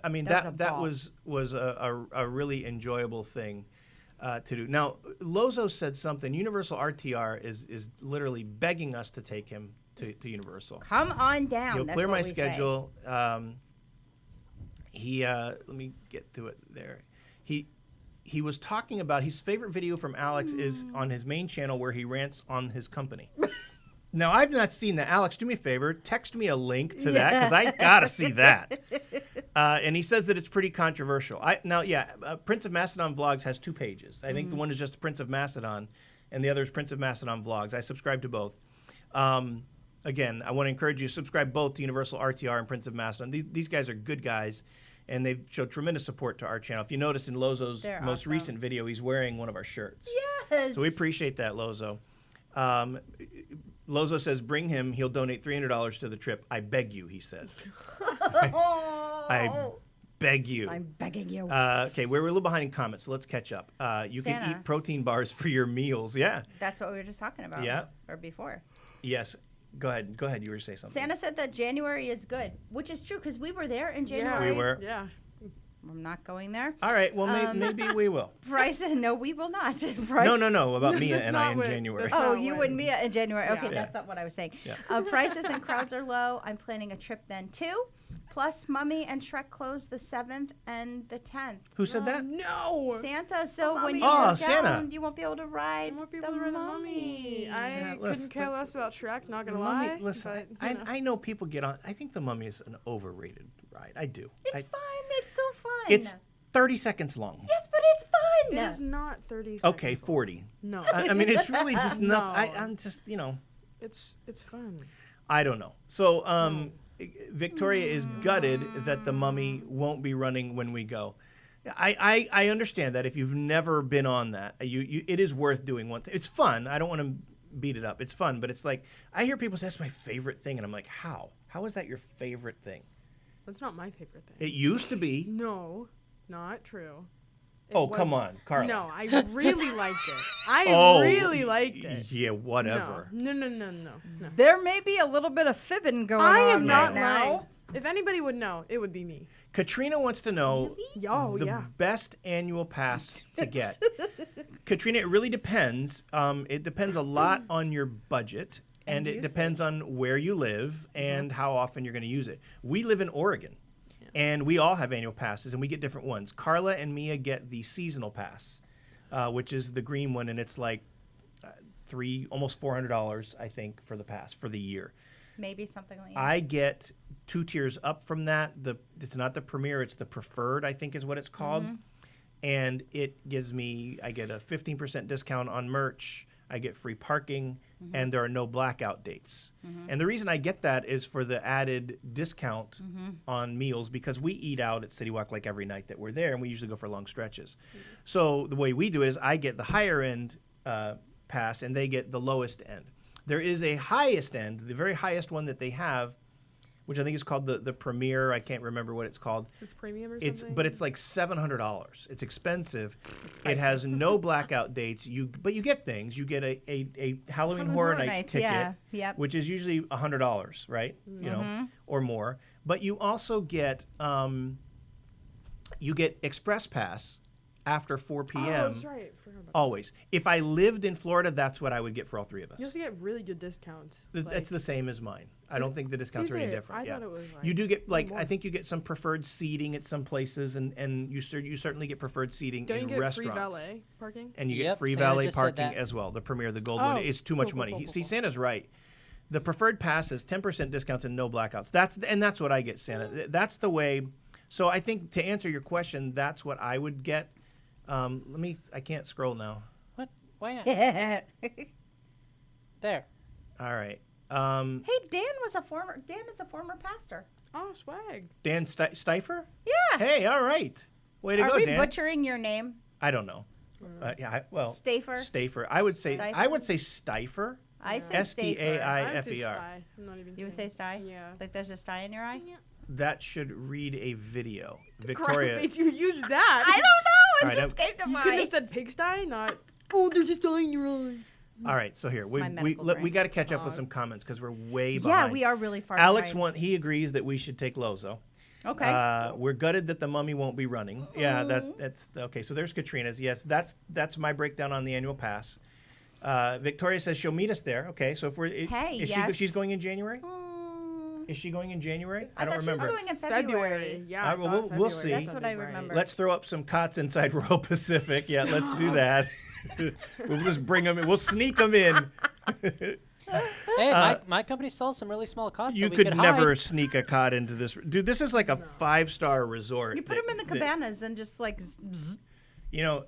I mean, That's a that ball. was a really enjoyable thing to do. Now, Lozo said something. Universal RTR is literally begging us to take him to Universal. Come on down. He'll That's clear what my we say. schedule. Let me get to it there. He was talking about his favorite video from Alex is on his main channel where he rants on his company. Now, I've not seen that. Alex, do me a favor. Text me a link to that because I got to see that. And he says that it's pretty controversial. Prince of Macedon Vlogs has 2 pages. I think the one is just Prince of Macedon, and the other is Prince of Macedon Vlogs. I subscribe to both. Again, I want to encourage you to subscribe both to Universal RTR and Prince of Macedon. These guys are good guys, and they've showed tremendous support to our channel. If you notice in Lozo's They're most awesome. recent video, he's wearing one of our shirts. Yes. So we appreciate that, Lozo. Lozo says, bring him. He'll donate $300 to the trip. I beg you, he says. I beg you. I'm begging you. Okay, we're a little behind in comments, so let's catch up. You can Santa. eat protein bars for your meals. Yeah. That's what we were just talking about. Yeah. Or before. Yes. Go ahead. You were going to say something. Santa said that January is good, which is true because we were there in January. We were. Yeah. I'm not going there. All right. Well, maybe we will. Price, no, we will not. Price, No. About Mia That's and I not in what- January. that's Oh, not you what- and Mia in January. Okay, Yeah. that's not what I was saying. Yeah. Prices and crowds are low. I'm planning a trip then too. Plus, Mummy and Shrek close the 7th and the 10th. Who said that? No. Santa, so when Mummy. you're Oh, down, Santa. you won't be able to ride I won't be able to ride the mummy. I Yeah, couldn't listen, care less about Shrek, not gonna Mummy, lie. listen, but, you know. I know people get on. I think the Mummy is an overrated ride. I do. It's fun. It's so fun. It's 30 seconds long. yes, but it's fun. It is not 30 seconds. Okay, long. 40. No. I mean, it's really just nothing. No. I'm just, It's fun. I don't know. So, Victoria is gutted that the Mummy won't be running when we go. I understand that if you've never been on that, it is worth doing one. It's fun. I don't want to beat it up. It's fun, but it's like I hear people say that's my favorite thing, and I'm like, how? How is that your favorite thing? That's not my favorite thing. It used to be. No, not true. It Oh, come was- on, Carla. No, I really liked it. I really liked it. Yeah, whatever. No. There may be a little bit of fibbing going on I am not right now. lying. If anybody would know, it would be me. Katrina wants to know Oh, the yeah. best annual pass to get. Katrina, it really depends. It depends a lot on your budget, and it depends on where you live and how often you're going to use it. We live in Oregon, and we all have annual passes, and we get different ones. Carla and Mia get the seasonal pass, which is the green one, and it's like almost $400, I think, for the pass for the year. Maybe something like that. I get 2 tiers up from that. It's not the premier, it's the preferred, I think is what it's called. And it gives me, I get a 15% discount on merch. I get free parking, and there are no blackout dates. And the reason I get that is for the added discount on meals, because we eat out at City Walk like every night that we're there, and we usually go for long stretches. So the way we do it is I get the higher end pass, and they get the lowest end. There is a highest end, the very highest one that they have, which I think is called the Premier. I can't remember what it's called. It's premium or something? But it's like $700. It's expensive. It has no blackout dates. But you get things. You get a Halloween Horror Nights ticket, which is usually $100, right? You know, or more. But you also get Express Pass after 4 p.m. Oh, that's right. Forgot about Always. If I lived in Florida, that's what I would get for all 3 of us. You also get really good discounts. It's the same as mine. I don't think the discounts Is are any it? different. I Yeah. thought it was, like, You do get more. I think you get some preferred seating at some places, and you certainly get preferred seating Don't you in get restaurants. free valet parking? And you get Yep, free Santa valet just said parking that. as well. The Premier, the Gold Oh, one, it's too much cool, money. cool, cool, See, cool. Santa's right. The preferred pass is 10% discounts and no blackouts. That's what I get, Santa. That's the way. So I think to answer your question, that's what I would get. I can't scroll now. What? Why not? Hey, There. All right. Dan is a former pastor. Oh, swag. Dan Steifer? Yeah. Hey, all right. Way to Are go, we Dan. butchering your name? I don't know. Stafer? Stafer. I would say Steifer. I'd say Staifer. I would say Steifer. sty. I'm not even You would kidding. say sty? Yeah. Like there's a sty in your eye? That should read a video. Crap, Victoria. made you use that? I don't know. It All right, just came to You couldn't mind. have said pigsty, not. Oh, there's a sty in your eye. All right, so here It's we my medical we brain. got to catch up with some comments because we're way behind. Yeah, we are really far Alex behind. he agrees that we should take Lozo. Okay. We're gutted that the mummy won't be running. Yeah, that's okay. So there's Katrina's. Yes, that's my breakdown on the annual pass. Victoria says she'll meet us there. Okay, so if we're she's going in January. Is she going in January? I don't thought she was remember. going in February. Yeah. All right, well, we'll see. That's what I remember. Let's throw up some cots inside Royal Pacific. Yeah, let's do that. We'll just bring them in. We'll sneak them in. Hey, my company sells some really small cots. You that we could hide. never sneak a cot into this. Dude, this is like a 5-star resort. You put them in the cabanas and just like. Zzz. You know,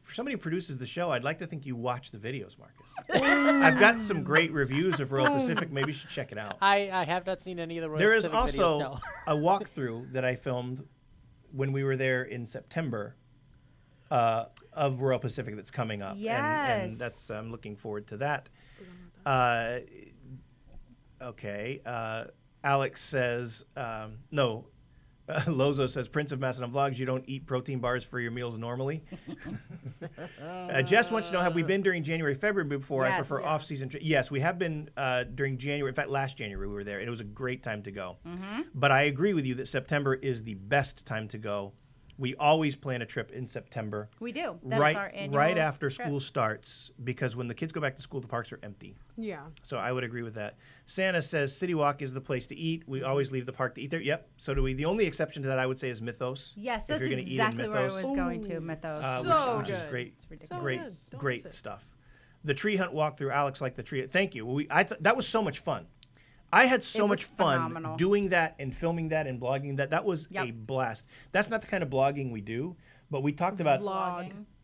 for somebody who produces the show, I'd like to think you watch the videos, Marcus. I've got some great reviews of Royal Pacific. Maybe you should check it out. I have not seen any of the Royal There is Pacific also videos, no. a walkthrough that I filmed when we were there in September of Royal Pacific that's coming up. And Yes. that's I'm looking forward to that. Okay. Alex says, no. Lozo says, Prince of Macedon Vlogs, you don't eat protein bars for your meals normally. Jess wants to know, have we been during January, February before? I Yes. prefer off-season. Yes, we have been during January. In fact, last January we were there, and it was a great time to go. But I agree with you that September is the best time to go. We always plan a trip in September. We do. That's right, our annual right after trip. school starts, because when the kids go back to school, the parks are empty. Yeah. So I would agree with that. Santa says City Walk is the place to eat. We always leave the park to eat there. Yep, so do we. The only exception to that I would say is Mythos. Yes, If that's you're gonna exactly eat in where I Mythos, was going to. Mythos. So which is good. great. It's ridiculous. Great, So good. great Don't say. stuff. The tree hunt walkthrough. Alex liked the tree. Thank you. That was so much fun. I had so It was much fun phenomenal. doing that and filming that and blogging that. That was Yep. a blast. That's not the kind of blogging we do, but we talked about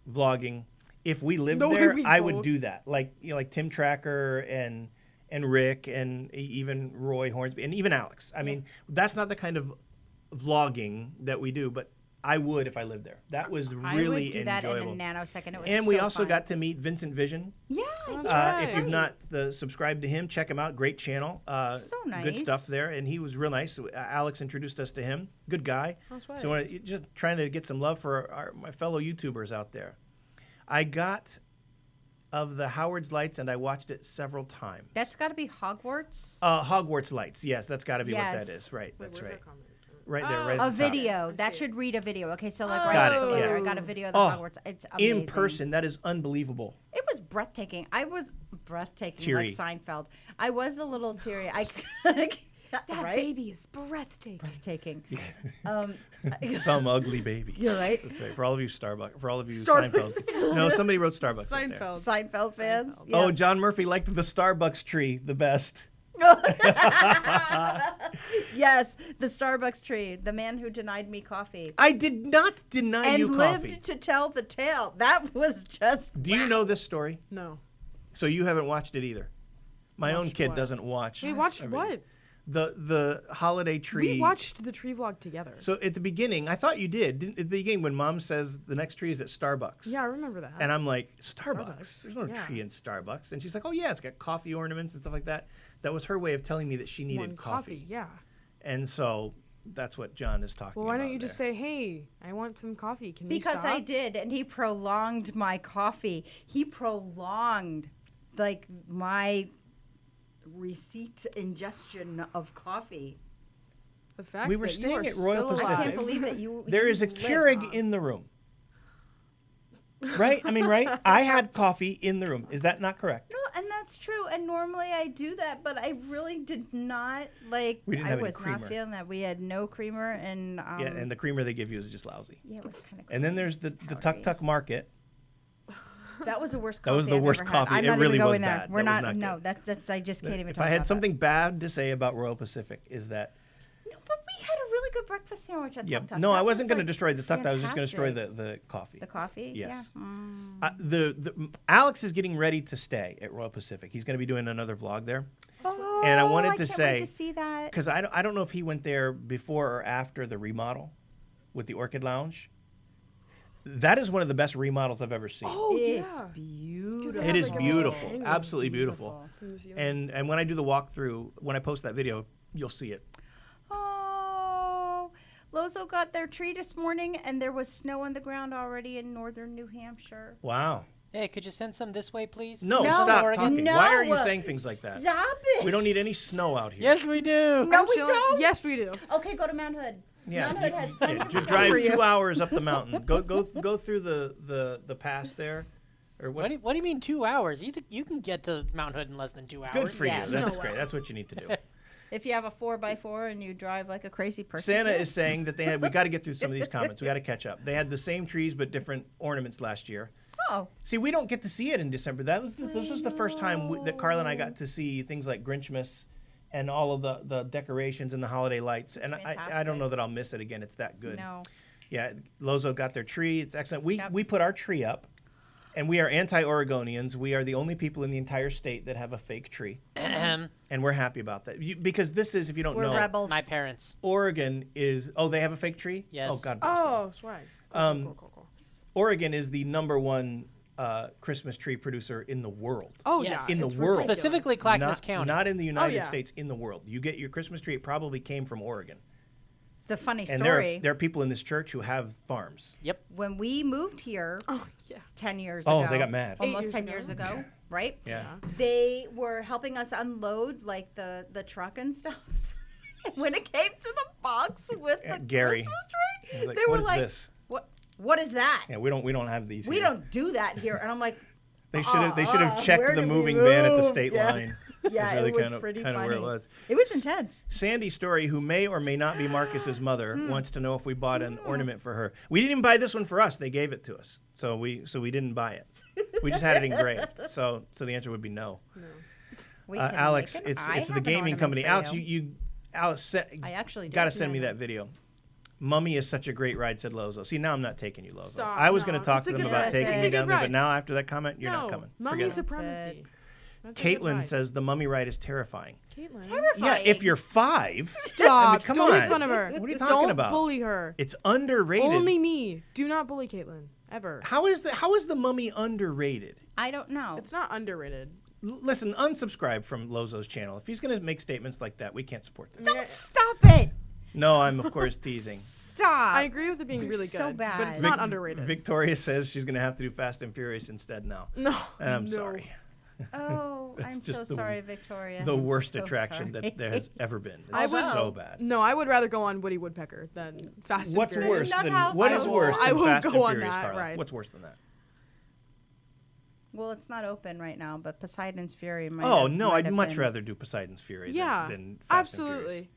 vlogging. If we lived No, there, we I would both. do that. Like like Tim Tracker and Rick and even Roy Hornsby and even Alex. I mean, that's not the kind of vlogging that we do, but I would if I lived there. That was really I would do that enjoyable. in a nanosecond. It was And we so also fun. got to meet Vincent Vision. Yeah. If you've not subscribed to him, check him out. Great channel. So Good stuff nice. there. And he was real nice. Alex introduced us to him. Good guy. That's right. So just trying to get some love for my fellow YouTubers out there. I got of the Howard's Lights, and I watched it several times. That's got to be Hogwarts. Hogwarts Lights. Yes, that's got to be what that Yes. is. Right. That's right. Where's that comment? Right there. Right A at the top. video. I That see should read a video. Okay, so like Got right it, there, yeah. I got a video of the Oh, Hogwarts. It's amazing. In person, that is unbelievable. It was breathtaking. I was breathtaking, Teary. like Seinfeld. I was a little teary. That right? baby is breathtaking. Breathtaking. Some ugly baby. You're right. That's right. For all of you Starbucks. For all of you Starbucks. Seinfeld. No, somebody wrote Starbucks. up there. Seinfeld. Seinfeld fans. Seinfeld. Yeah. Oh, John Murphy liked the Starbucks tree the best. Yes, the Starbucks tree. The man who denied me coffee. I did not deny And you lived coffee. to tell the tale. That was just. Do you know this story? No. So you haven't watched it either. My own Watched kid what? doesn't watch. We watched everything. what? The holiday tree. We watched the tree vlog together. So at the beginning, I thought you did. At the beginning, when Mom says the next tree is at Starbucks. Yeah, I remember that. And I'm like, Starbucks? Starbucks, There's no yeah. tree in Starbucks. And she's like, oh, yeah, it's got coffee ornaments and stuff like that. That was her way of telling me that she needed One coffee. Yeah. And so that's what John is talking Well, about. why don't you just say, "Hey, I want some coffee. Can we Because stop?" I did, and he prolonged my coffee. He prolonged, like, my receipt ingestion of coffee. The fact We were that staying you are at Royal still Pacific. I alive. can't believe that you. There is a live Keurig on. in the room. Right? I mean, right? I had coffee in the room. Is that not correct? No, and that's true. And normally I do that, but I really did not like. We didn't I have any was creamer. not feeling that. We had no creamer, and Yeah, and the creamer they give you is just lousy. yeah, it was kind of. And then there's the Tuk Tuk Market. That was the worst. That Coffee was the I've worst ever had. coffee. I'm It not really even was going there. bad. We're That was not. not No, good. that's. I just can't even. If talk I had about something bad to say about Royal Pacific, is that that. No, but we had a really good breakfast sandwich at yeah. Tuk Tuk. No, That I wasn't was, going to like, destroy the Tuk Tuk. I was just going to destroy fantastic. the coffee. The coffee. Yes. Yeah. The Alex is getting ready to stay at Royal Pacific. He's going to be doing another vlog there. Oh, And I wanted to can't say- wait to see that. Because I don't know if he went there before or after the remodel with the Orchid Lounge. That is one of the best remodels I've ever seen. Oh It's yeah. beautiful. It is like a beautiful, hanging absolutely beautiful. Museum. And when I do the walkthrough, when I post that video, you'll see it. Oh, Lozo got their tree this morning, and there was snow on the ground already in northern New Hampshire. Wow. Hey, could you send some this way, please? No, No. stop Oregon? talking. No. Why are you saying things like that? Stop it. We don't need any snow out here. Yes, we do. No, I'm we chilling- don't. Yes, we do. Okay, go to Mount Hood. Yeah, Mount Hood has plenty of snow drive for you. 2 hours up the mountain. Go through the pass there, or What do you mean 2 hours? You can get to Mount Hood in less than 2 hours. Good for Yeah. you. That's No great. way. That's what you need to do. If you have a 4x4 and you drive like a crazy person. Santa yes. is saying that we got to get through some of these comments. We got to catch up. They had the same trees but different ornaments last year. Oh, See, we don't get to see it in December. This was the first time that Carla and I got to see things like Grinchmas and all of the decorations and the holiday lights. And I don't fantastic. know that I'll miss it again. It's that good. no. Yeah, Lozo got their tree. It's excellent. Yep. We put our tree up, and we are anti-Oregonians. We are the only people in the entire state that have a fake tree, Ahem. and we're happy about that. Because this is, if you don't We're know, rebels. My parents. Oregon is. Oh, they have a fake tree. Yes. Oh, God bless them. Oh, swag. Cool. Oregon is the #1 Christmas tree producer in the world. Oh Yes. yeah. In the it's world. ridiculous. Specifically Clackamas County. Not in the United yeah. States, in the world. You get your Christmas tree, it probably came from Oregon. The funny And story. there are people in this church who have farms. Yep. When we moved here Oh yeah. 10 years Oh, ago. they got mad. Almost 8 10 years years ago. ago, right? Yeah. They were helping us unload like the truck and stuff. When it came to the box with the Gary. Christmas tree, He's like, they "What were is like, this?" What is that? Yeah, we don't have these. We here. don't do that here. And I'm like, They should have checked where the did we moving van at the move? state Yeah. line. Yeah, That's really it was kind of pretty where it funny. was. It was intense. Sandy Story, who may or may not be Marcus's mother, Hmm. wants to know if we bought an ornament for her. We didn't even buy this one for us. They gave it to us, so we didn't buy it. We just had it engraved. So the answer would be no. We can Alex, make it. it's I the have an gaming ornament company. for Alex, you. Alex, I actually got to did. send me that video. Mummy is such a great ride, said Lozo. See, now I'm not taking you, Lozo. Stop, I was no, going to talk it's to a them good about ride. taking It's you a good down there, but ride. now after that comment, you're no, not coming. Mummy Forget it. supremacy. That's a good Caitlin ride. says the Mummy ride is terrifying. Caitlin. Yeah, if you're 5. Stop. come Don't on. make fun of her. What are you Don't talking about? bully her. It's underrated. Only me. Do not bully Caitlin. Ever. How is the Mummy underrated? I don't know. It's not underrated. Listen, unsubscribe from Lozo's channel. If he's going to make statements like that, we can't support this. Don't stop it. No, I'm of course teasing. Stop. I agree with it being really good, So but it's bad. not underrated. Victoria says she's going to have to do Fast and Furious instead now. No. I'm no. sorry. Oh, It's I'm just so sorry, Victoria. The I'm worst so attraction sorry. that there has ever been. It's I would- so bad. No, I would rather go on Woody Woodpecker than Fast What's and Furious. worse Nut than House what is House. worse I than won't Fast and go on Furious, that Carla? ride. What's worse than that? Well, it's not open right now, but Poseidon's Fury might Oh have, no, might I'd have much been. rather do Poseidon's Fury Yeah, than Fast and Furious. absolutely.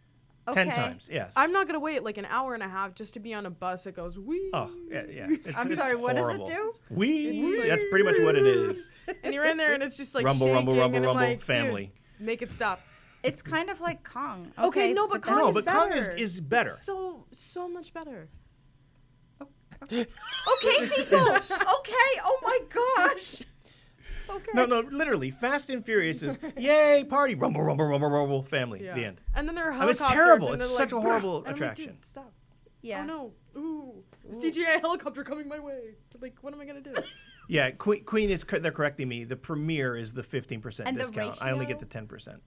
10 Okay. times, yes. I'm not gonna wait like an hour and a half just to be on a bus that goes wee. Oh, yeah. I'm it's sorry, what does it horrible. do? Wee. like, That's pretty much what it is. And you're in there and it's just like Rumble, shaking, rumble, rumble, and I'm rumble, like, family. Dude, make it stop. It's kind of like Kong. Okay, no, but Kong No, is but better. Kong is better. It's so much better. Okay, people. Okay. Oh my gosh. Okay. No, literally, Fast and Furious is yay party, rumble, rumble, rumble, rumble, family. Yeah. The end. And then there are I mean, it's helicopters. terrible. And It's they're such like, a horrible "Brah." And I'm like, attraction. dude, stop. Yeah. Oh no. Ooh. A CGI helicopter coming my way. Like, what am I gonna do? Yeah, Queen is. They're correcting me. The premiere is the 15% And the discount. I only get the ratio? 10%.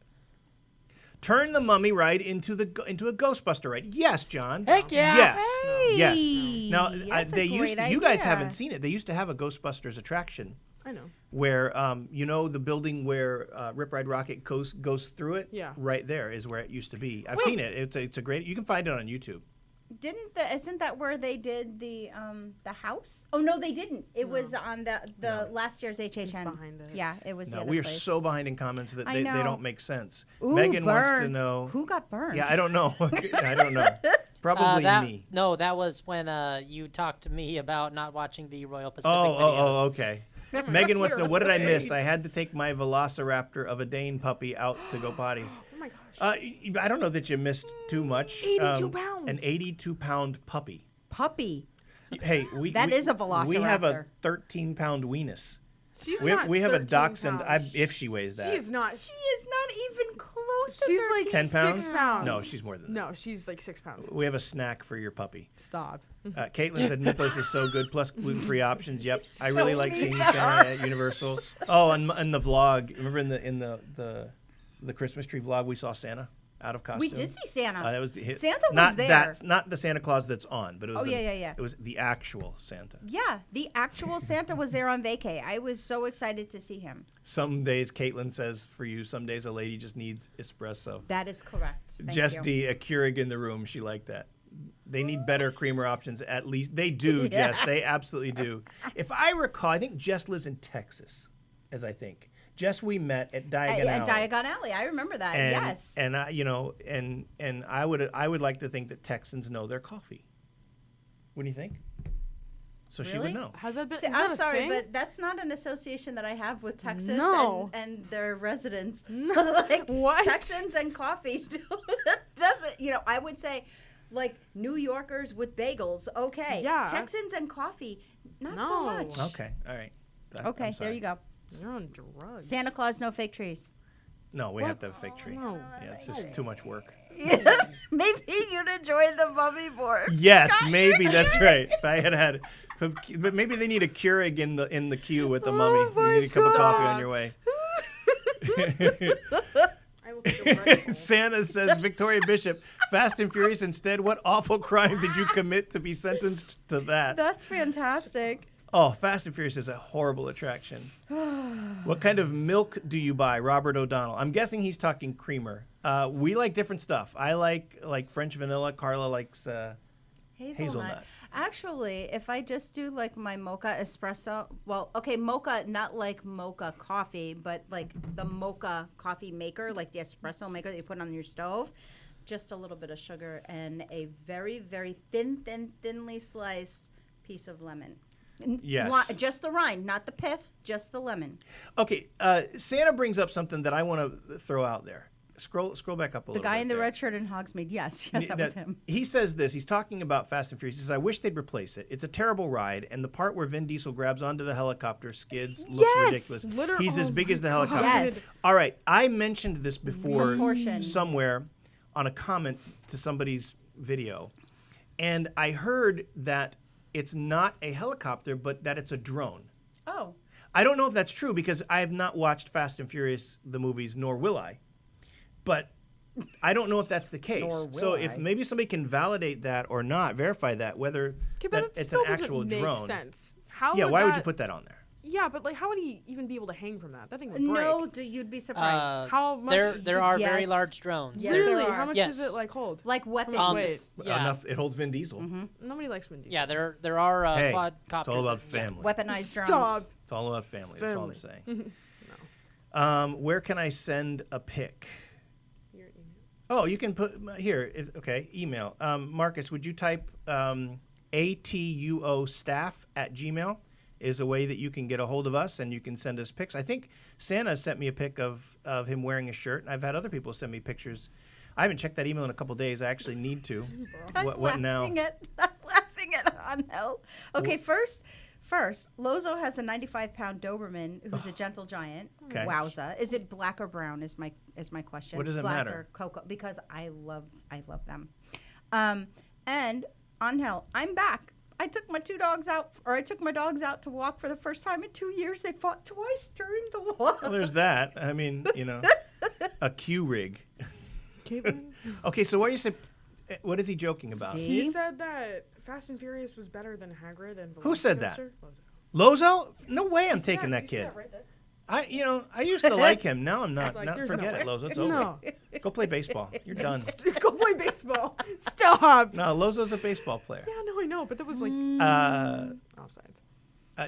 Turn the mummy ride into a Ghostbuster ride. Yes, John. Heck yeah. Yes. Hey, Yes. Now that's a they used. great You guys idea. haven't seen it. They used to have a Ghostbusters attraction I know. where the building where Rip Ride Rocket goes through it. Yeah. Right there is where it used to be. I've Wait. seen it. It's a great. You can find it on YouTube. Isn't that where they did the house? Oh no, they didn't. It was on the last year's HHN. behind it. Yeah, it was the No, other we are place. so behind in comments that I they know. don't make sense. Ooh, Megan wants to burned. know. Who got burned. Yeah, I don't know. I don't know. Probably me. No, that was when you talked to me about not watching the Royal Pacific Oh, videos. okay. Megan wants to know, what did I miss? I had to take my Velociraptor of a Dane puppy out to go potty. Oh my gosh. I don't know that you missed too much. 82 pounds. An 82-pound puppy. Puppy. Hey, That is a We have a Velociraptor. 13-pound weenus. She's We not have a 13 dachshund. pounds. If she weighs that. She is not. She is not even close to She's 13. like 10 pounds? 6 pounds. No, she's more than that. No, she's like 6 pounds. We have a snack for your puppy. Stop. Caitlin said Mythos is so good, plus gluten-free options. Yep, I really like seeing Santa at Universal. Oh, and the vlog. Remember in the Christmas tree vlog, we saw Santa out of costume. We did see Santa. That was Santa was not there. That's not the Santa Claus that's on, but it was. Oh, yeah. It was the actual Santa. Yeah, the actual Santa was there on vacay. I was so excited to see him. Some days, Caitlin says, for you, some days a lady just needs espresso. That is correct. Thank Jess you. D, a Keurig in the room. She liked that. They need better creamer options. At least they do, Jess. They absolutely do. If I recall, I think Jess lives in Texas, as I think. Jess, we met at Diagon Alley. At Diagon Alley. I remember that. And, yes. And I would like to think that Texans know their coffee. What do you think? So she would Really? know. Has that been? See, is I'm that a sorry, thing? but that's not an association that I have with Texas No. and their residents. No. Like What? Texans and coffee doesn't. I would say, like New Yorkers with bagels. Okay. Yeah. Texans and coffee, not so No. much. Okay, all right. I'm Okay, there sorry. you go. You're on drugs. Santa Claus, no fake trees. No, we have to have a fake tree. No. Yeah, it's just too much work. Maybe you'd enjoy the mummy more. Yes, maybe that's right. If I had, but maybe they need a Keurig in the queue with the mummy. You need a cup of coffee on your way. I will take a break. Santa says, Victoria Bishop, Fast and Furious instead. What awful crime did you commit to be sentenced to that? That's fantastic. Oh, Fast and Furious is a horrible attraction. What kind of milk do you buy, Robert O'Donnell? I'm guessing he's talking creamer. We like different stuff. I like French vanilla. Carla likes hazelnut. Actually, if I just do like my mocha espresso, well, okay, mocha, not like mocha coffee, but like the mocha coffee maker, like the espresso maker that you put on your stove, just a little bit of sugar and a very, very thinly sliced piece of lemon. Yes. Just the rind, not the pith, just the lemon. Okay, Santa brings up something that I want to throw out there. Scroll back up a The little bit. guy in the there. red shirt in Hogsmeade, yes, that was him. He says this. He's talking about Fast and Furious. He says, I wish they'd replace it. It's a terrible ride, and the part where Vin Diesel grabs onto the helicopter, skids, looks Yes! ridiculous. He's as big as the helicopter. Yes. All right, I mentioned this before Proportions. somewhere on a comment to somebody's video, and I heard that it's not a helicopter, but that it's a drone. Oh. I don't know if that's true because I have not watched Fast and Furious, the movies, nor will I. But I don't know if that's the case. Nor will So if I. maybe somebody can validate that or not, verify that, whether Okay, but that it it's still an doesn't actual make drone. sense. How? Yeah, why would you that- put that on there? Yeah, but like, how would he even be able to hang from that? That thing would break. No, you'd be surprised. How much? There are very Yes. large drones. Yes, there really? are. How much Yes. does it like hold? Like weapons. Wait. Yeah. Enough. It holds Vin Diesel. Nobody likes Vin Diesel. Yeah, there are Hey, quadcopters. it's all about that- yeah. family. Weaponized drones. Stop. It's all about family. That's all I'm Family. saying. Where can I send a pic? Your email. Oh, you can put here. Okay, email. Marcus, would you type atuostaff@gmail.com? is a way that you can get a hold of us and you can send us pics. I think Santa sent me a pic of him wearing a shirt, and I've had other people send me pictures. I haven't checked that email in a couple days. I actually need to. What now? I'm laughing at Angel. Okay, first, Lozo has a 95-pound Doberman who's a gentle giant. Okay. Wowza. Is it black or brown? Is my question. What does it black matter? Or cocoa? Because I love them. And Angel, I'm back. I took my dogs out to walk for the first time in 2 years. They fought twice during the walk. Well, there's that. I mean, a Q rig. Caitlin? Okay, so what do you say? What is he joking about? See? He said that Fast and Furious was better than Hagrid and Who said that? Velocicoaster. Lozo? No way I'm taking that You see kid. right there? I used to like him. Now I'm not. like, Now there's forget no it, way. Lozo. It's over. No. Go play baseball. You're done. Go play baseball. Stop. No, Lozo's a baseball player. Yeah, no, I know, but that was like offsides.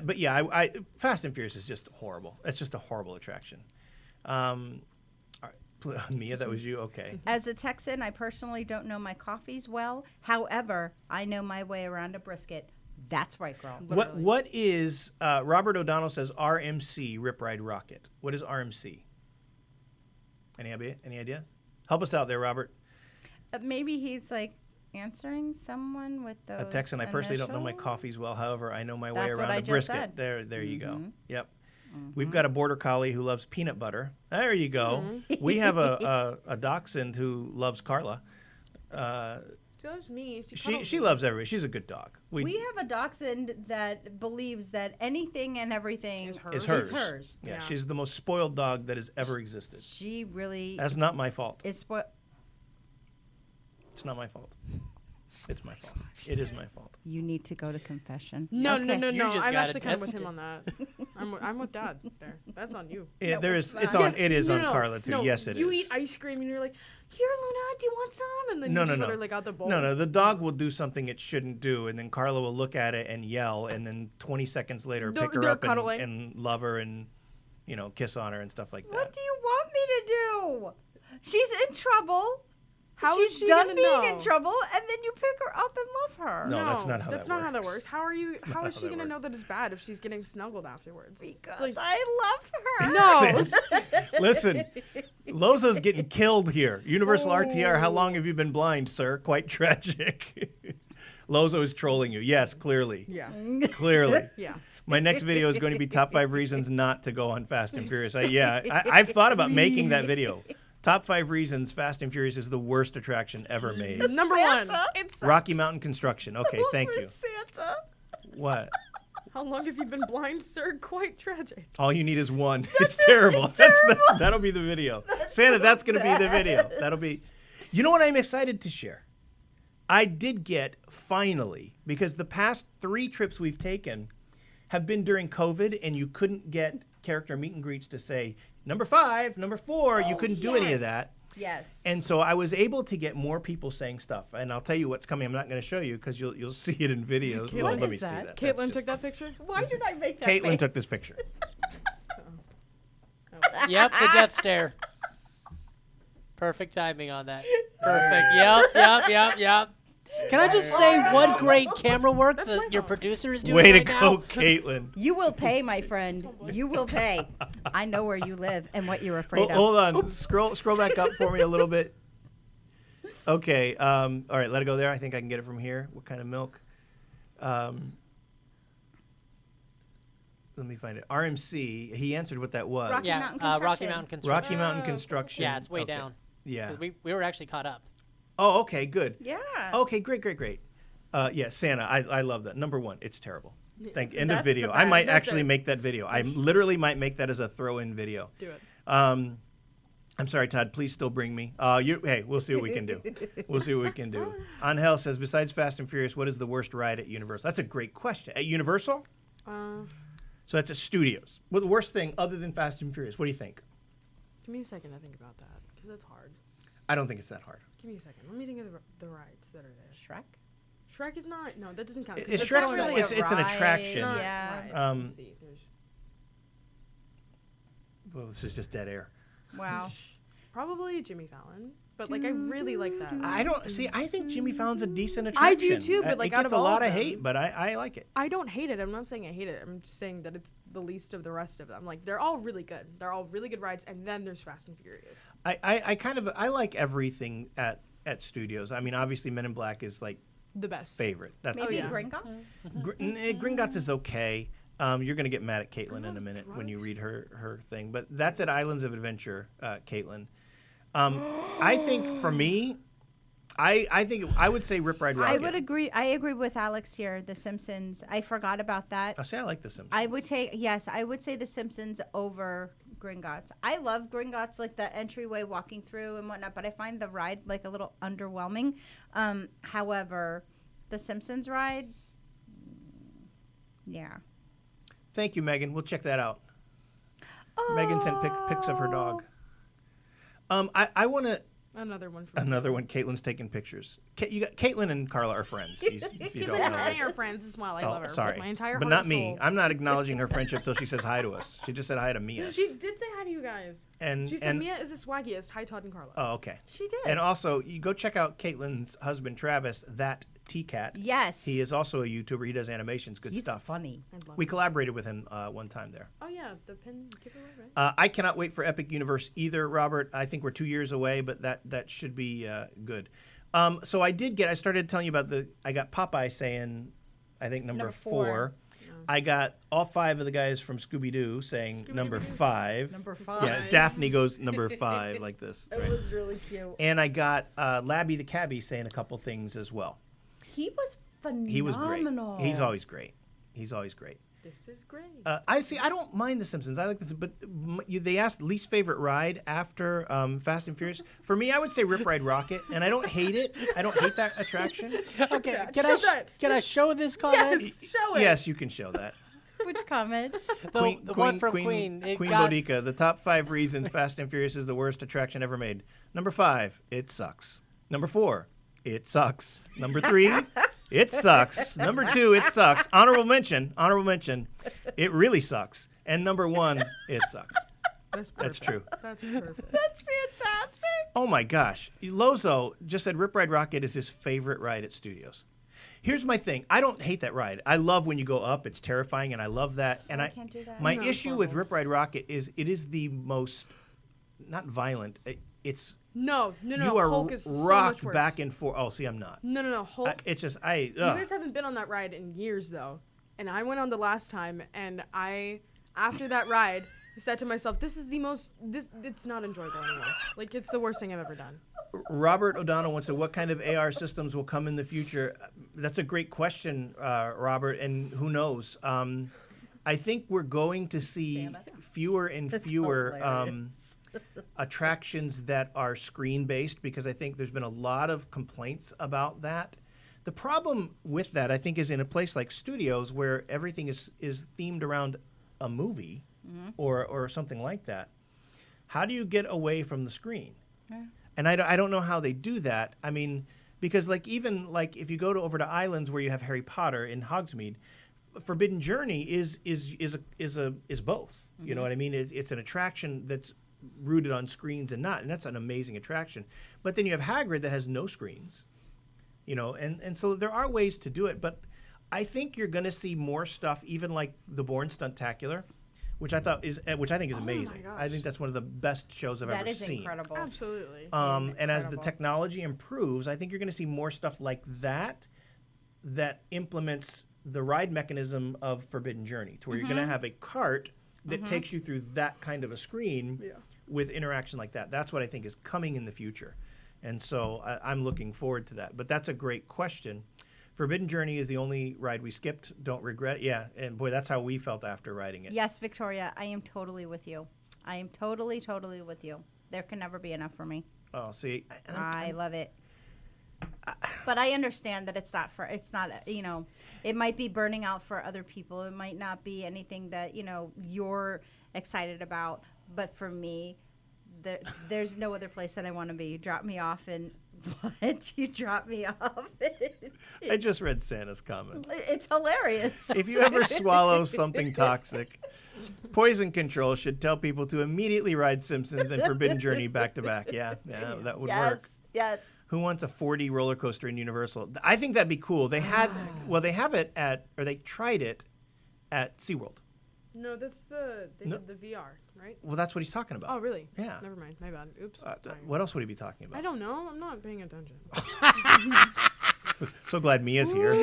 But yeah, I Fast and Furious is just horrible. It's just a horrible attraction. All right, Mia, that was you. Okay. As a Texan, I personally don't know my coffees well. However, I know my way around a brisket. That's right, girl. What is Robert O'Donnell says RMC Rip Ride Rocket? What is RMC? Any ideas? Help us out there, Robert. Maybe he's like answering someone with those. A Texan. I personally don't know my initials? coffees well. However, I know my way That's what around I a just brisket. said. There you go. Yep. We've got a border collie who loves peanut butter. There you go. We have a dachshund who loves Carla. She loves me. She loves everybody. She's a good dog. We have a dachshund that believes that anything and everything is hers. hers. Yeah, Yeah. she's the most spoiled dog that has ever existed. She really That's not my fault. is spoiled. It's not my fault. It's my fault. It is my fault. You need to go to confession. No. You just I'm got actually kind of with tested. him on that. I'm with Dad there. That's on you. It, there is. It's not. on. It is on Carla too. No, Yes, it is. You eat ice cream and you're like, here, Luna, do you want some? And then No, you no, just no. let her like out the bowl. No. The dog will do something it shouldn't do, and then Carla will look at it and yell, and then 20 seconds later pick her They're up cuddling. and love her and kiss on her and stuff like that. What do you want me to do? She's in trouble. How She's is she done gonna being know? in trouble, and then you pick her up and love her. No, that's not how that's that not how that works. works. How are you? How not is how she that gonna know works. that it's bad if she's getting snuggled afterwards? Because It's like, I love her. no. Listen, Lozo's getting killed here. Universal RTR, how long have you been blind, sir? Quite tragic. Lozo is trolling you. Yes, clearly. Yeah. Clearly. Yeah. My next video is going to be top 5 reasons not to go on Fast and Furious. I've thought about making that video. Top 5 reasons Fast and Furious is the worst attraction ever made. Number one. Santa. It's Rocky Mountain Construction. Okay, thank you. Santa. What? How long have you been blind, sir? Quite tragic. All you need is one. It's terrible. That'll be the video. Santa, that's going to be the video. That'll be. You know what I'm excited to share? I did get, finally, because the past 3 trips we've taken have been during COVID, and you couldn't get character meet and greets to say, number 5, number 4. You couldn't do any of that. Yes. And so I was able to get more people saying stuff. And I'll tell you what's coming. I'm not going to show you because you'll see it in videos. Caitlin, Well, What let me is see that? that. Caitlin took that picture? Why did I make that Caitlin face? took this picture. Yep, the death stare. Perfect timing on that. Perfect. Yep. Can I just say what great camera work That's that my your fault. producer is doing Way to right go, now? Caitlin. You will pay, my friend. You will pay. I know where you live and what you're afraid of. Hold on. Scroll back up for me a little bit. Okay. All right. Let it go there. I think I can get it from here. What kind of milk? Let me find it. RMC. He answered what that was. Rocky Yeah, Mountain Rocky Construction. Mountain Construction. Rocky Mountain Construction. Yeah, it's way Okay. down. Yeah. 'Cause we were actually caught up. Oh, okay. Good. Yeah. Okay. Great. Yeah, Santa. I love that. Number 1. It's terrible. End of That's video. the I might best. actually make that video. I literally might make that as a throw-in video. Do it. I'm sorry, Todd. Please still bring me. Hey, we'll see what we can do. Angel says, besides Fast and Furious, what is the worst ride at Universal? That's a great question. At Universal? So that's at Studios. Well, the worst thing other than Fast and Furious, what do you think? Give me a second to think about that, because that's hard. I don't think it's that hard. Give me a second. Let me think of the rides that are there. Shrek? Shrek is not. No, that doesn't count. 'cause It's that's Shrek's not really- really it's a an ride. attraction. It's not Yeah. a ride. Um, Let's see. There's Well, this is just dead air. Wow. probably Jimmy Fallon. But like, I really like that. I don't see. I think Jimmy Fallon's a decent I attraction. do too, but like, it out gets of a all lot of of them, hate, but I like it. I don't hate it. I'm not saying I hate it. I'm just saying that it's the least of the rest of them. Like, they're all really good. They're all really good rides, and then there's Fast and Furious. I like everything at studios. I mean, obviously, Men in Black is like The best. favorite. That's Maybe yes. Gringotts? Gringotts is okay. You're gonna get mad at Caitlin in a minute when you read her thing, but that's at Islands of Adventure, Caitlin. I think for me, I think I would say Rip Ride Rocket. I would agree. I agree with Alex here. The Simpsons. I forgot about that. I say I like The Simpsons. I would say The Simpsons over Gringotts. I love Gringotts, like the entryway walking through and whatnot, but I find the ride like a little underwhelming. However, the Simpsons ride, yeah. Thank you, Megan. We'll check that out. Megan sent pics of her dog. I want to. Another one. Another one. Caitlin's taking pictures. You got Caitlin and Carla are friends. If you don't Caitlin know and I this. are friends as well. I love her. Sorry, With my entire but heart not and me. soul. I'm not acknowledging her friendship till she says hi to us. She just said hi to Mia. She did say hi to you guys. And She said Mia is the swaggiest. Hi, Todd and Carla. Oh, okay. She did. And also, you go check out Caitlin's husband Travis, that T-Cat. Yes. He is also a YouTuber. He does animations. Good He's stuff. funny. I love We it. collaborated with him one time there. Oh yeah, the pin giveaway, right? I cannot wait for Epic Universe either, Robert. I think we're 2 years away, but that should be good. So I started telling you about I got Popeye saying, I think number four. I got all 5 of the guys from Scooby-Doo saying number 5. Number 5. Yeah, Daphne goes number 5 like this. It was really cute. And I got Labby the Cabbie saying a couple things as well. He was phenomenal. He was great. He's always great. He's always great. This is great. I don't mind The Simpsons. I like this, but they asked least favorite ride after Fast and Furious. For me, I would say Rip Ride Rocket, and I don't hate it. I don't hate that attraction. Okay, Show that. can I show this comment? Yes, show it. Yes, you can show that. Which comment? The one from Queen. It Queen got- Boudica. The top 5 reasons Fast and Furious is the worst attraction ever made. Number 5, it sucks. Number 4, it sucks. Number 3, it sucks. Number 2, it sucks. Honorable mention, it really sucks. And number 1, it sucks. That's true. That's perfect. That's fantastic. Oh my gosh. Lozo just said Rip Ride Rocket is his favorite ride at studios. Here's my thing. I don't hate that ride. I love when you go up. It's terrifying, and I love that. And I can't do that. My No, issue with Rip Ride Rocket is it is the most, not violent. It's No. you are Hulk is so rocked much worse. back and forth. Oh, see, I'm not. No. Hulk. It's just You guys haven't been on that ride in years, though. And I went on the last time, and after that ride, I said to myself, it's not enjoyable anymore. Like, it's the worst thing I've ever done. Robert O'Donnell wants to know what kind of AR systems will come in the future. That's a great question, Robert, and who knows? I think we're going to see fewer and fewer attractions that are screen-based because I think there's been a lot of complaints about that. The problem with that, I think, is in a place like studios where everything is themed around a movie or something like that. How do you get away from the screen? Yeah. And I don't know how they do that. I mean, because even if you go over to islands where you have Harry Potter in Hogsmeade, Forbidden Journey is both. You know what I mean? It's an attraction that's rooted on screens and that's an amazing attraction. But then you have Hagrid that has no screens. And so there are ways to do it, but I think you're going to see more stuff, even like the Bourne Stuntacular, which I think is amazing. gosh. I think that's one of the best shows I've ever seen. That is incredible. Absolutely. And as the technology improves, I think you're going to see more stuff like that implements the ride mechanism of Forbidden Journey, to where you're going to have a cart that takes you through that kind of a screen with interaction like that. That's what I think is coming in the future. And so I'm looking forward to that. But that's a great question. Forbidden Journey is the only ride we skipped. Don't regret it. Yeah, and boy, that's how we felt after riding it. Yes, Victoria, I am totally with you. I am totally with you. There can never be enough for me. Oh, see. I love it. But I understand that it's not, it might be burning out for other people. It might not be anything that, you're excited about. But for me, there's no other place that I want to be. You drop me off and what? You drop me off? I just read Santa's comment. It's hilarious. If you ever swallow something toxic, Poison Control should tell people to immediately ride Simpsons and Forbidden Journey back to back. Yeah, that would work. Yes. Who wants a 4D roller coaster in Universal? I think that'd be cool. They had, they have it they tried it at SeaWorld. No, that's they have the VR, right? Well, that's what he's talking about. Oh, really? Yeah. Never mind. My bad. Oops. Sorry. What else would he be talking about? I don't know. I'm not paying attention. So glad Mia's here.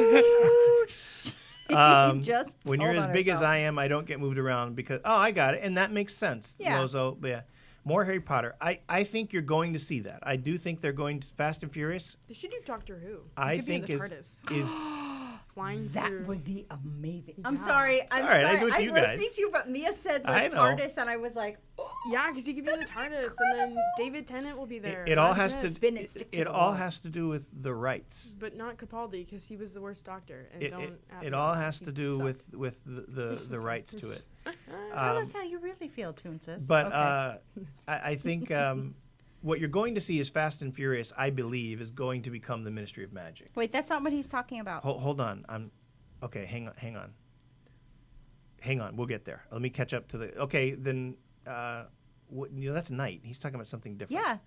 Just When you're told as on big as herself. I am, I don't get moved around because I got it, and that makes sense. Yeah. Lozo, but yeah, more Harry Potter. I think you're going to see that. I do think they're going to Fast and Furious. They should do Doctor Who. I He could be in think the is TARDIS. Flying That through. would be amazing. I'm Yeah. sorry. It's I'm all right, I sorry. do it to you I'm guys. listening to you, but Mia said I like know. TARDIS, and I was like, Yeah, because he could be in the TARDIS, and then David Tennant will be there. It all Matt has Smith. to. Spin and stick to It the all walls. has to do with the rights. But not Capaldi, because he was the worst doctor. And It, don't. it, at it me. all has He to do sucked. with the rights to it. tell us how you really feel, Toonsis. But Okay. I think what you're going to see is Fast and Furious. I believe is going to become the Ministry of Magic. Wait, that's not what he's talking about. Hold on. Okay. Hang on. We'll get there. Let me catch up to the. Okay, then. That's night. He's talking about something different. Yeah.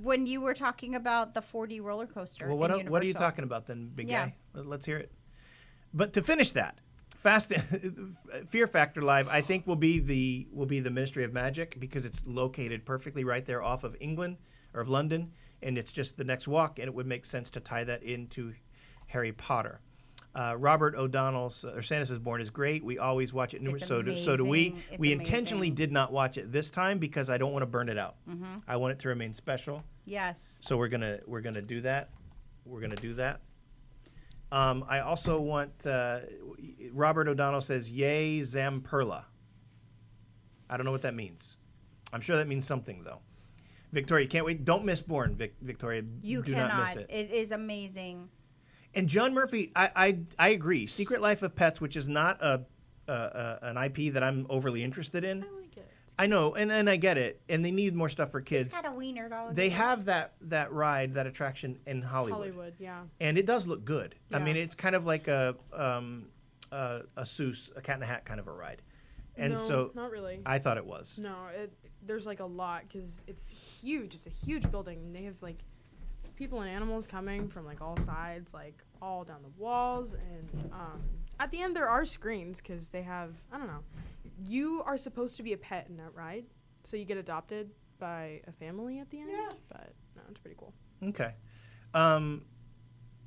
When you were talking about the 4D roller coaster. Well, in what are you Universal. talking about then, big Yeah. guy? Let's hear it. But to finish that, Fear Factor Live, I think will be the Ministry of Magic because it's located perfectly right there off of England or of London, and it's just the next walk, and it would make sense to tie that into Harry Potter. Robert O'Donnell's Santa Is Born is great. We always watch it. It's So do we. amazing. It's We intentionally amazing. did not watch it this time because I don't want to burn it out. I want it to remain special. Yes. So we're gonna do that. We're gonna do that. I also want. Robert O'Donnell says, "Yay, Zamperla." I don't know what that means. I'm sure that means something though. Victoria, can't wait. Don't miss Born, Victoria. You do cannot. not miss it. It is amazing. And John Murphy, I agree. Secret Life of Pets, which is not an IP that I'm overly interested in. I like it. I know, and I get it. And they need more stuff for It's kids. got a wiener dog. They have that ride, that attraction in Hollywood, yeah. and it does look good. I Yeah. mean, it's kind of like a Seuss, a Cat in the Hat kind of a ride, and No, so not really. I thought it was. No, there's like a lot because it's huge. It's a huge building. And they have like people and animals coming from like all sides, like all down the walls. And at the end, there are screens because they have, I don't know. You are supposed to be a pet in that ride. So you get adopted by a family at the end. Yes. But no, it's pretty cool. Okay,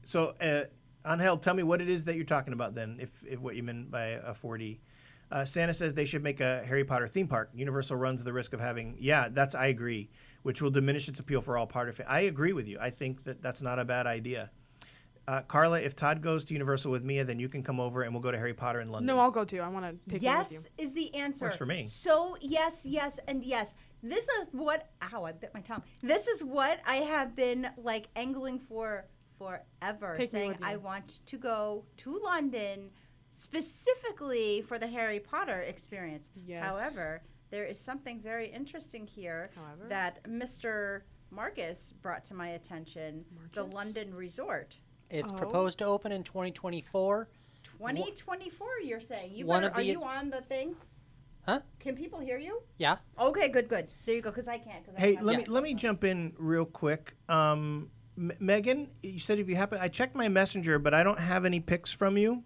so Angel, tell me what it is that you're talking about then, if what you meant by a 4D. Santa says they should make a Harry Potter theme park. Universal runs the risk of having, I agree, which will diminish its appeal for all Potter fans. I agree with you. I think that's not a bad idea. Carla, if Todd goes to Universal with Mia, then you can come over and we'll go to Harry Potter in London. No, I'll go too. I want to take you with you. Yes is the answer. Works for me. So yes, and yes. This is what. Ow! I bit my tongue. This is what I have been like angling for forever. Take me saying with you. I want to go to London specifically for the Harry Potter experience. Yes. However, there is something very interesting here However? that Mr. Marcus brought to my attention. The Marcus? London Resort. It's Oh. proposed to open in 2024. 2024, you're saying. One of Are the- you on the thing? Huh? Can people hear you? Yeah. Okay, good. There you go, because I can't. Hey, I let me jump in real quick. Megan, you said if you happen, I checked my messenger, but I don't have any pics from you.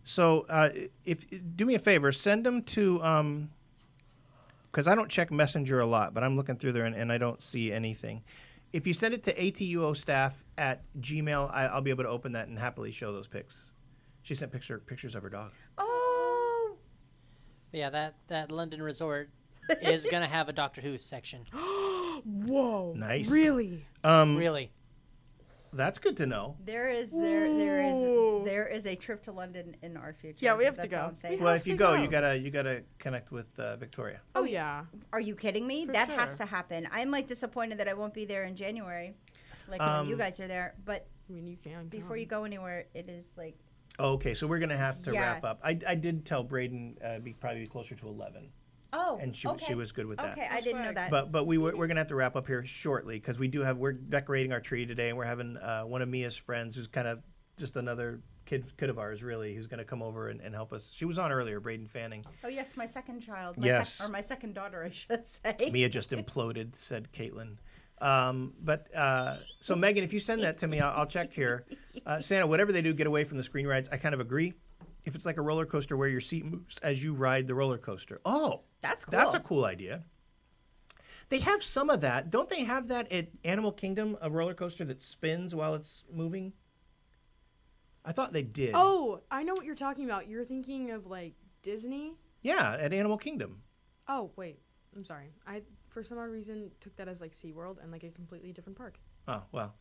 So if do me a favor, send them to because I don't check Messenger a lot, but I'm looking through there and I don't see anything. If you send it to atuostaff@gmail, I'll be able to open that and happily show those pics. She sent pictures of her dog. Oh, Yeah, that London resort is going to have a Doctor Who section. Whoa. Nice. Really? Really. That's good to know. there is a trip to London in our future. Yeah, we have to That's all go. I'm saying. Well, have if you to go, go. you gotta connect with Victoria. Oh, yeah. Are you kidding me? For That has sure. to happen. I'm like disappointed that I won't be there in January, like when you guys are there. But I mean, you can. before you go anywhere, it is like Okay, so we're gonna have to Yeah. wrap up. I did tell Braden probably be closer to 11, and she was good with that. Okay, I didn't know that. But we're gonna have to wrap up here shortly because we're decorating our tree today and we're having one of Mia's friends who's kind of just another kid of ours, really, who's going to come over and help us. She was on earlier, Braden Fanning. Oh yes, my second child. Yes. Or my second daughter, I should say. Mia just imploded, said Caitlin. So Megan, if you send that to me, I'll check here. Santa, whatever they do, get away from the screen rides. I kind of agree. If it's like a roller coaster where your seat moves as you ride the roller coaster. Oh, That's cool. that's a cool idea. They have some of that. Don't they have that at Animal Kingdom, a roller coaster that spins while it's moving? I thought they did. Oh, I know what you're talking about. You're thinking of like Disney? Yeah, at Animal Kingdom. Oh, wait. I'm sorry. I, for some odd reason, took that as like SeaWorld and like a completely different park. Oh, well.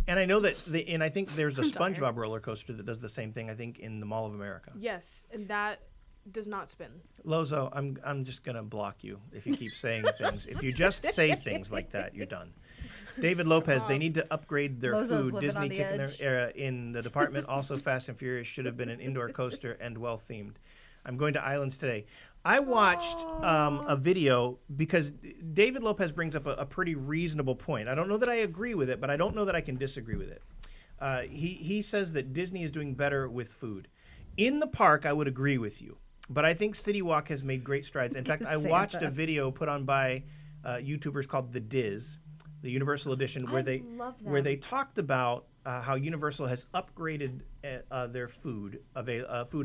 And I know that, and I think there's a I'm tired. SpongeBob roller coaster that does the same thing, I think, in the Mall of America. Yes, and that does not spin. Lozo, I'm just going to block you if you keep saying things. If you just say things like that, you're done. David Lopez, they need to upgrade their Lozo's food. living Disney on the kicking edge. their in the department. Also, Fast and Furious should have been an indoor coaster and well themed. I'm going to Islands today. I watched a video because David Lopez brings up a pretty reasonable point. I don't know that I agree with it, but I don't know that I can disagree with it. He says that Disney is doing better with food. In the park, I would agree with you. But I think City Walk has made great strides. In fact, I watched a video put on by YouTubers called The Diz, the Universal Edition, where they talked about how Universal has upgraded their food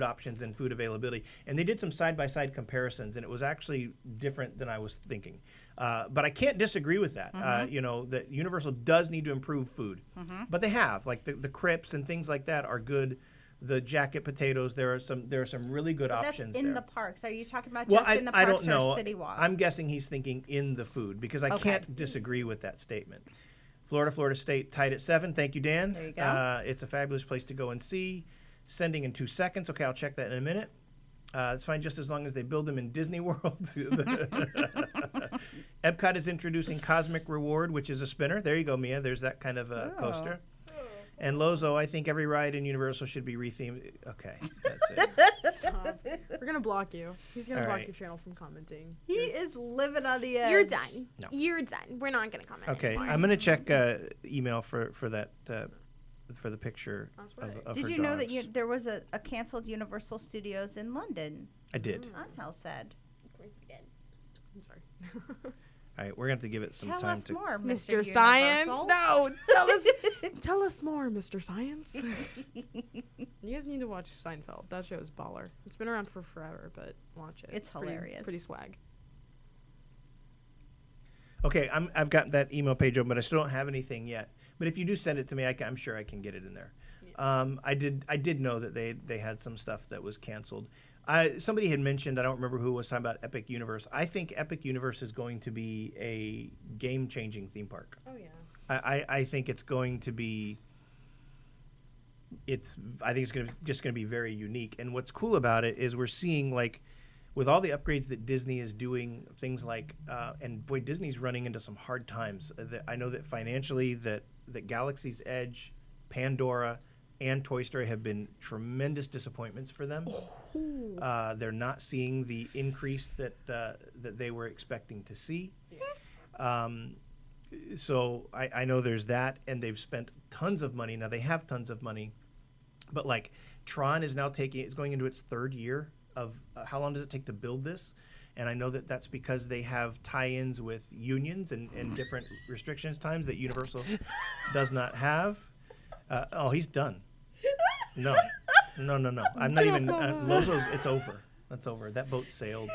options and food availability, and they did some side-by-side comparisons, and it was actually different than I was thinking. But I can't disagree with that. That Universal does need to improve food, but they have, like the Crips and things like that are good. The jacket potatoes, there are some really good options That's in there. the parks. Are you talking about Well, just in the parks I don't know. or City Walk? I'm guessing he's thinking in the food because I can't disagree with that statement. Florida State tied at 7. Thank you, Dan. There you go. It's a fabulous place to go and see. Sending in 2 seconds. Okay, I'll check that in a minute. It's fine just as long as they build them in Disney World. Epcot is introducing Cosmic Reward, which is a spinner. There you go, Mia. There's that kind of coaster. And Lozo, I think every ride in Universal should be rethemed. Okay, that's it. Stop. We're going to block you. He's going All to block right. your channel from commenting. He is living on the edge. You're done. No. You're done. We're not gonna comment. Okay, anymore. I'm gonna check email for that for the picture That's of, right. of Did her you know that dogs. there was a canceled Universal Studios in London? I did. Angel said. Of course you did. I'm sorry. All right, we're gonna have to give it some Tell time us to. more, Mr. Science. Universal. No, tell us more, Mr. Science. You guys need to watch Seinfeld. That show is baller. It's been around for forever, but watch it. It's hilarious. Pretty swag. Okay, I've got that email page open, but I still don't have anything yet. But if you do send it to me, I'm sure I can get it in there. Yeah. I did know that they had some stuff that was canceled. Somebody had mentioned, I don't remember who was talking about Epic Universe. I think Epic Universe is going to be a game-changing theme park. Oh yeah. I think it's going to be. I think it's just going to be very unique. And what's cool about it is we're seeing, like, with all the upgrades that Disney is doing, things like, and boy, Disney's running into some hard times. I know that financially, that Galaxy's Edge, Pandora, and Toy Story have been tremendous disappointments for them. They're not seeing the increase that they were expecting to see. So I know there's that, and they've spent tons of money. Now they have tons of money, but like Tron is now it's going into its 3rd year of how long does it take to build this? And I know that that's because they have tie-ins with unions and different restrictions times that Universal does not have. Oh, he's done. No. I'm not even. Lozo's. It's over. That's over. That boat sailed.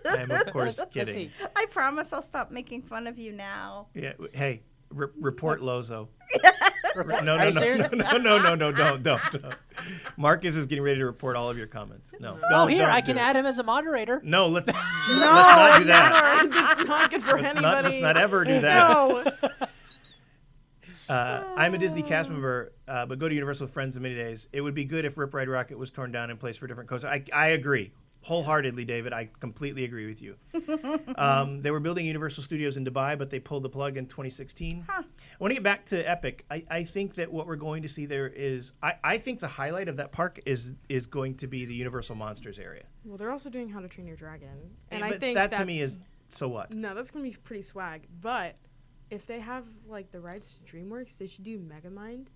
I am, of course, kidding. I promise I'll stop making fun of you now. Yeah. Hey, report Lozo. No, Are you serious? don't. Marcus is getting ready to report all of your comments. No. Oh, here, don't I do can it. add him as a moderator. No, let's not do that. That's not good for anybody. Let's not ever do that. No. I'm a Disney cast member, but go to Universal with friends in many days. It would be good if Rip Ride Rocket was torn down and placed for a different coaster. I agree. Wholeheartedly, David. I completely agree with you. They were building Universal Studios in Dubai, but they pulled the plug in 2016. I want to get back to Epic. I think that what we're going to see there is, I think the highlight of that park is going to be the Universal Monsters area. Well, they're also doing How to Train Your Dragon, and But I think that to me is, so what? No, that's gonna be pretty swag. But if they have like the rights to DreamWorks, they should do Megamind,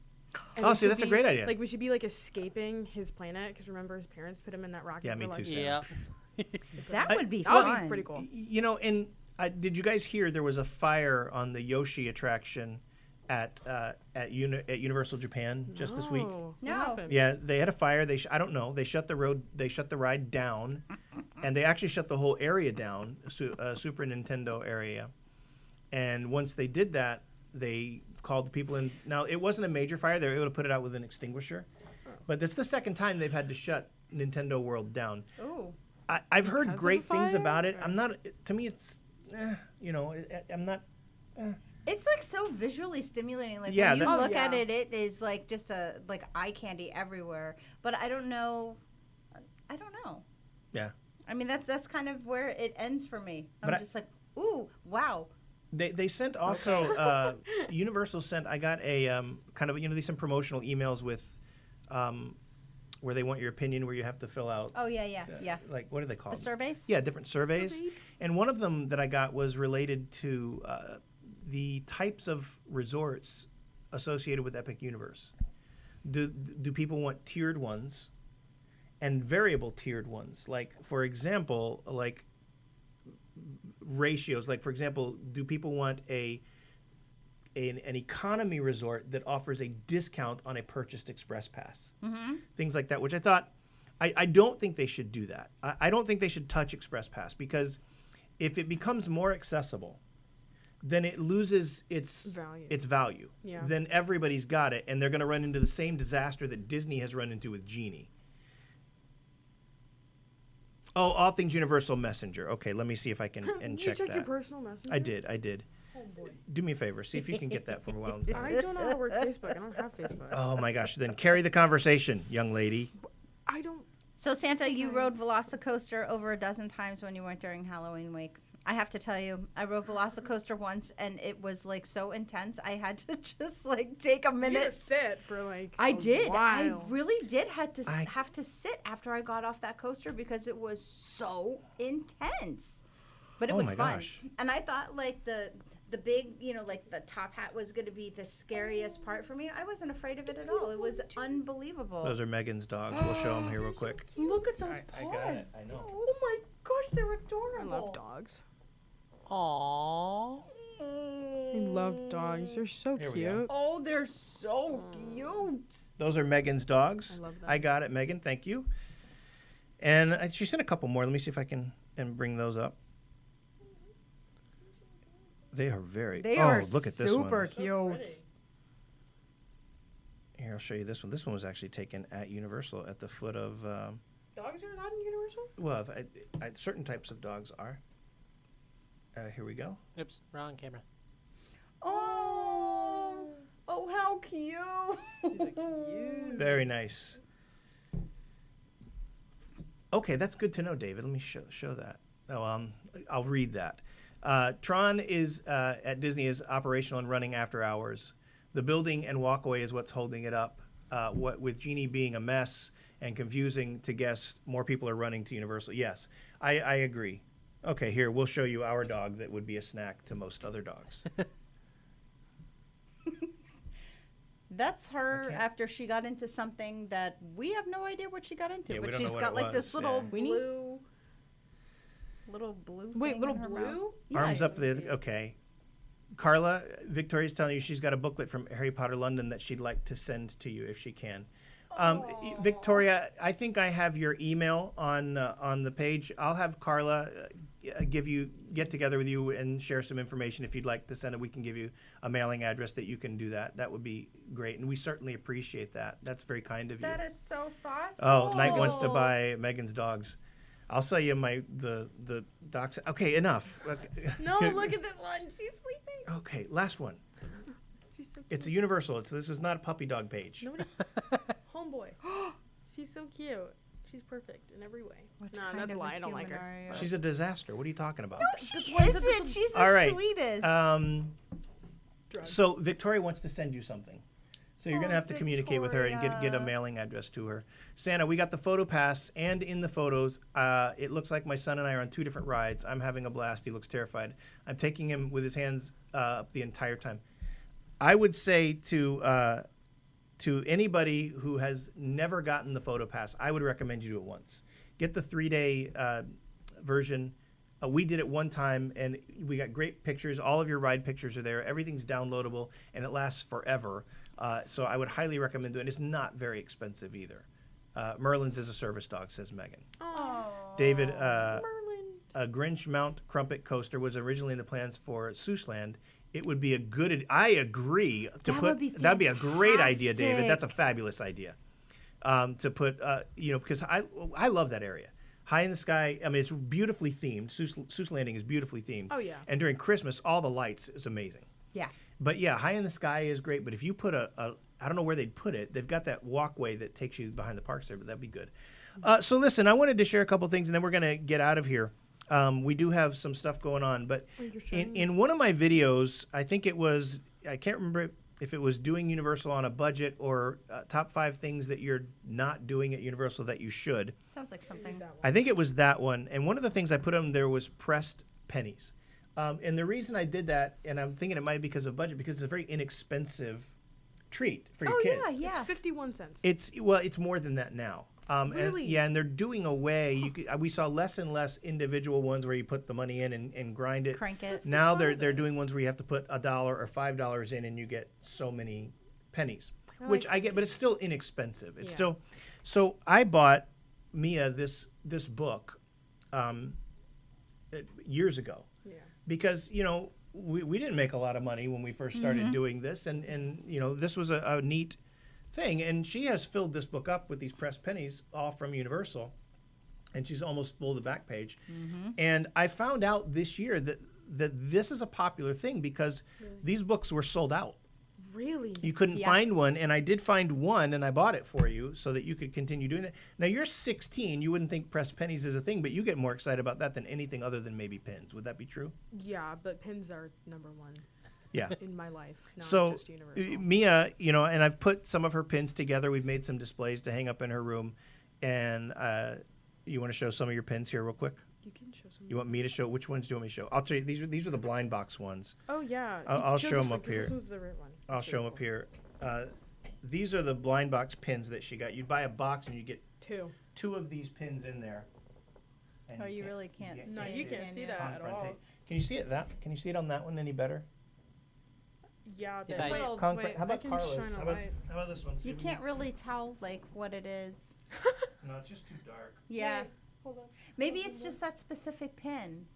And Oh, we see, should that's a be- great idea. Like we should be like escaping his planet because remember his parents put him in that rocket. Yeah, for, me like, too, Sam. Yep. That would be That would fun. be pretty cool. You know, and did you guys hear there was a fire on the Yoshi attraction at Universal Japan just this week? What No. happened? Yeah, they had a fire. I don't know. They shut the ride down, and they actually shut the whole area down, Super Nintendo area. And once they did that, they called the people in. Now it wasn't a major fire; they were able to put it out with an extinguisher. But that's the second time they've had to shut Nintendo World down. Ooh. I've heard Because of great the things fire? about it. I'm not. To me, it's, I'm not. It's like so visually stimulating. Like Yeah, when you that- look Oh, at yeah. it, it is like just a like eye candy everywhere. But I don't know. I don't know. Yeah. I mean, that's kind of where it ends for me. I'm But just like, ooh, wow. They sent also Universal sent. I got a kind of they send promotional emails with, where they want your opinion, where you have to fill out. Oh yeah. Like what do they call The them? surveys. Yeah, different surveys. And one of them that I got was related to the types of resorts associated with Epic Universe. Do people want tiered ones and variable tiered ones? Like, for example, like ratios. Like, for example, do people want an economy resort that offers a discount on a purchased express pass? Mm-hmm. Things like that, which I thought, I don't think they should do that. I don't think they should touch express pass because if it becomes more accessible, then it loses its value. Yeah. Then everybody's got it, and they're going to run into the same disaster that Disney has run into with Genie. Oh, all things Universal Messenger. Okay, let me see if I can and You check checked your that. personal messenger? I did. Oh boy. Do me a favor. See if you can get that from while. I don't know how to work Facebook. I don't have Facebook. Oh my gosh! Then carry the conversation, young lady. I don't. So Santa, you rode Velocicoaster over a dozen times when you went during Halloween week. I have to tell you, I rode Velocicoaster once, and it was like so intense. I had to just like take a You had to minute. sit for like. I a did. I While. really did have to sit after I got off that coaster because it was so intense. But it Oh was my fun. gosh. And I thought like the big, like the top hat was going to be the scariest part for me. I wasn't afraid of it at all. It was unbelievable. Those are Megan's dogs. We'll show them here real quick. Look at those I paws. got it. I know. Oh my gosh, they're I adorable. love dogs. Aww. I love dogs. They're so Here we go. cute. Oh, they're so cute. Those are Megan's dogs. I love them. I got it, Megan. Thank you. And she sent a couple more. Let me see if I can bring those up. They are very. They oh, are look at this super one. cute. Here, I'll show you this one. This one was actually taken at Universal at the foot of. Dogs are not in Universal? Well, certain types of dogs are. Here we go. Oops, wrong camera. Oh, how cute. Very nice. Okay, that's good to know, David. Let me show that. Oh, I'll read that. Tron is at Disney is operational and running after hours. The building and walkway is what's holding it up. What with Genie being a mess and confusing to guests, more people are running to Universal. Yes, I agree. Okay, here we'll show you our dog that would be a snack to most other dogs. That's her Okay. after she got into something that we have no idea what she got into. Yeah, we but don't know she's what got it like this was, little yeah. blue. Wait, thing little in her blue? mouth. Yeah, Arms up. it's- Okay. Carla, Victoria's telling you she's got a booklet from Harry Potter London that she'd like to send to you if she can. Victoria, I think I have your email on the page. I'll have Carla get together with you and share some information if you'd like to send it. We can give you a mailing address that you can do that. That would be great, and we certainly appreciate that. That's very kind of you. That is so thoughtful. Oh, Knight wants to buy Megan's dogs. I'll sell you the docs. Okay, enough. Okay. No, look at this one. She's sleeping. Okay, last one. She's so cute. It's a universal. This is not a puppy dog page. Nobody. Homeboy. She's so cute. She's perfect in every way. What No, kind that's a of lie. I don't human like her. are you? She's a disaster. What are you talking about? She isn't. She's the All right. sweetest. So Victoria wants to send you something. So you're going to have to communicate with her and get a Victoria. mailing address to her. Santa, we got the photo pass, and in the photos, it looks like my son and I are on two different rides. I'm having a blast. He looks terrified. I'm taking him with his hands up the entire time. I would say to to anybody who has never gotten the photo pass, I would recommend you do it once. Get the 3-day version. We did it one time, and we got great pictures. All of your ride pictures are there. Everything's downloadable, and it lasts forever. So I would highly recommend doing it. It's not very expensive either. Merlin's is a service dog, says Megan. Oh, David, Merlin. a Grinch Mount Crumpet coaster was originally in the plans for Seussland. It would be a good. I agree to That put. would be That'd be a great idea, David. fantastic. That's a fabulous idea. To put, because I love that area. High in the Sky. I mean, it's beautifully themed. Seuss Landing is beautifully themed. Oh, yeah. And during Christmas, all the lights is amazing. Yeah. But yeah, High in the Sky is great. But if you put I don't know where they'd put it. They've got that walkway that takes you behind the parks there, but that'd be good. So listen, I wanted to share a couple things, and then we're gonna get out of here. We do have some stuff going on, but in one of my videos, I think it was, I can't remember if it was doing Universal on a budget or top 5 things that you're not doing at Universal that you should. Sounds like something. I think it was that one. And one of the things I put on there was pressed pennies. And the reason I did that, and I'm thinking it might be because of budget, because it's a very inexpensive treat for your kids. Yeah. It's 51 cents. It's more than that now. Really? And they're doing away. We saw less and less individual ones where you put the money in and grind it. Crank it. Now they're doing ones where you have to put $1 or $5 in and you get so many pennies, which I get, but it's still inexpensive. It's still. So I bought Mia this book years ago because we didn't make a lot of money when we first started doing this, and this was a neat thing, and she has filled this book up with these pressed pennies, all from Universal, and she's almost full the back page. And I found out this year that this is a popular thing because these books were sold out. Really? You couldn't find one, and I did find one, and I bought it for you so that you could continue doing it. Now, you're 16. You wouldn't think pressed pennies is a thing, but you get more excited about that than anything other than maybe pins. Would that be true? Yeah, but pins are number one Yeah. in my life, not So just Universal. Mia, and I've put some of her pins together. We've made some displays to hang up in her room, and you want to show some of your pins here real quick? You can show some. You want me to show? Which ones do you want me to show? I'll show you. These are the blind box ones. Oh yeah. I'll show this them one, up 'cause here. This was the red one. I'll That's show them really up here. These are the blind box pins that she got. You'd buy a box and you get cool. 2 of these pins in there. And Oh, you really can't get- see No, it, you can't see you? that at all. Can you see it? Can you see it on that one any better? Yeah, If that's I- little. Concrete. Wait, How I about can Carla's? shine a How about, light. how about this one? See You if can't really tell like what it is. No, it's just too dark. Yeah. Wait, hold on. Maybe it's just that specific pin.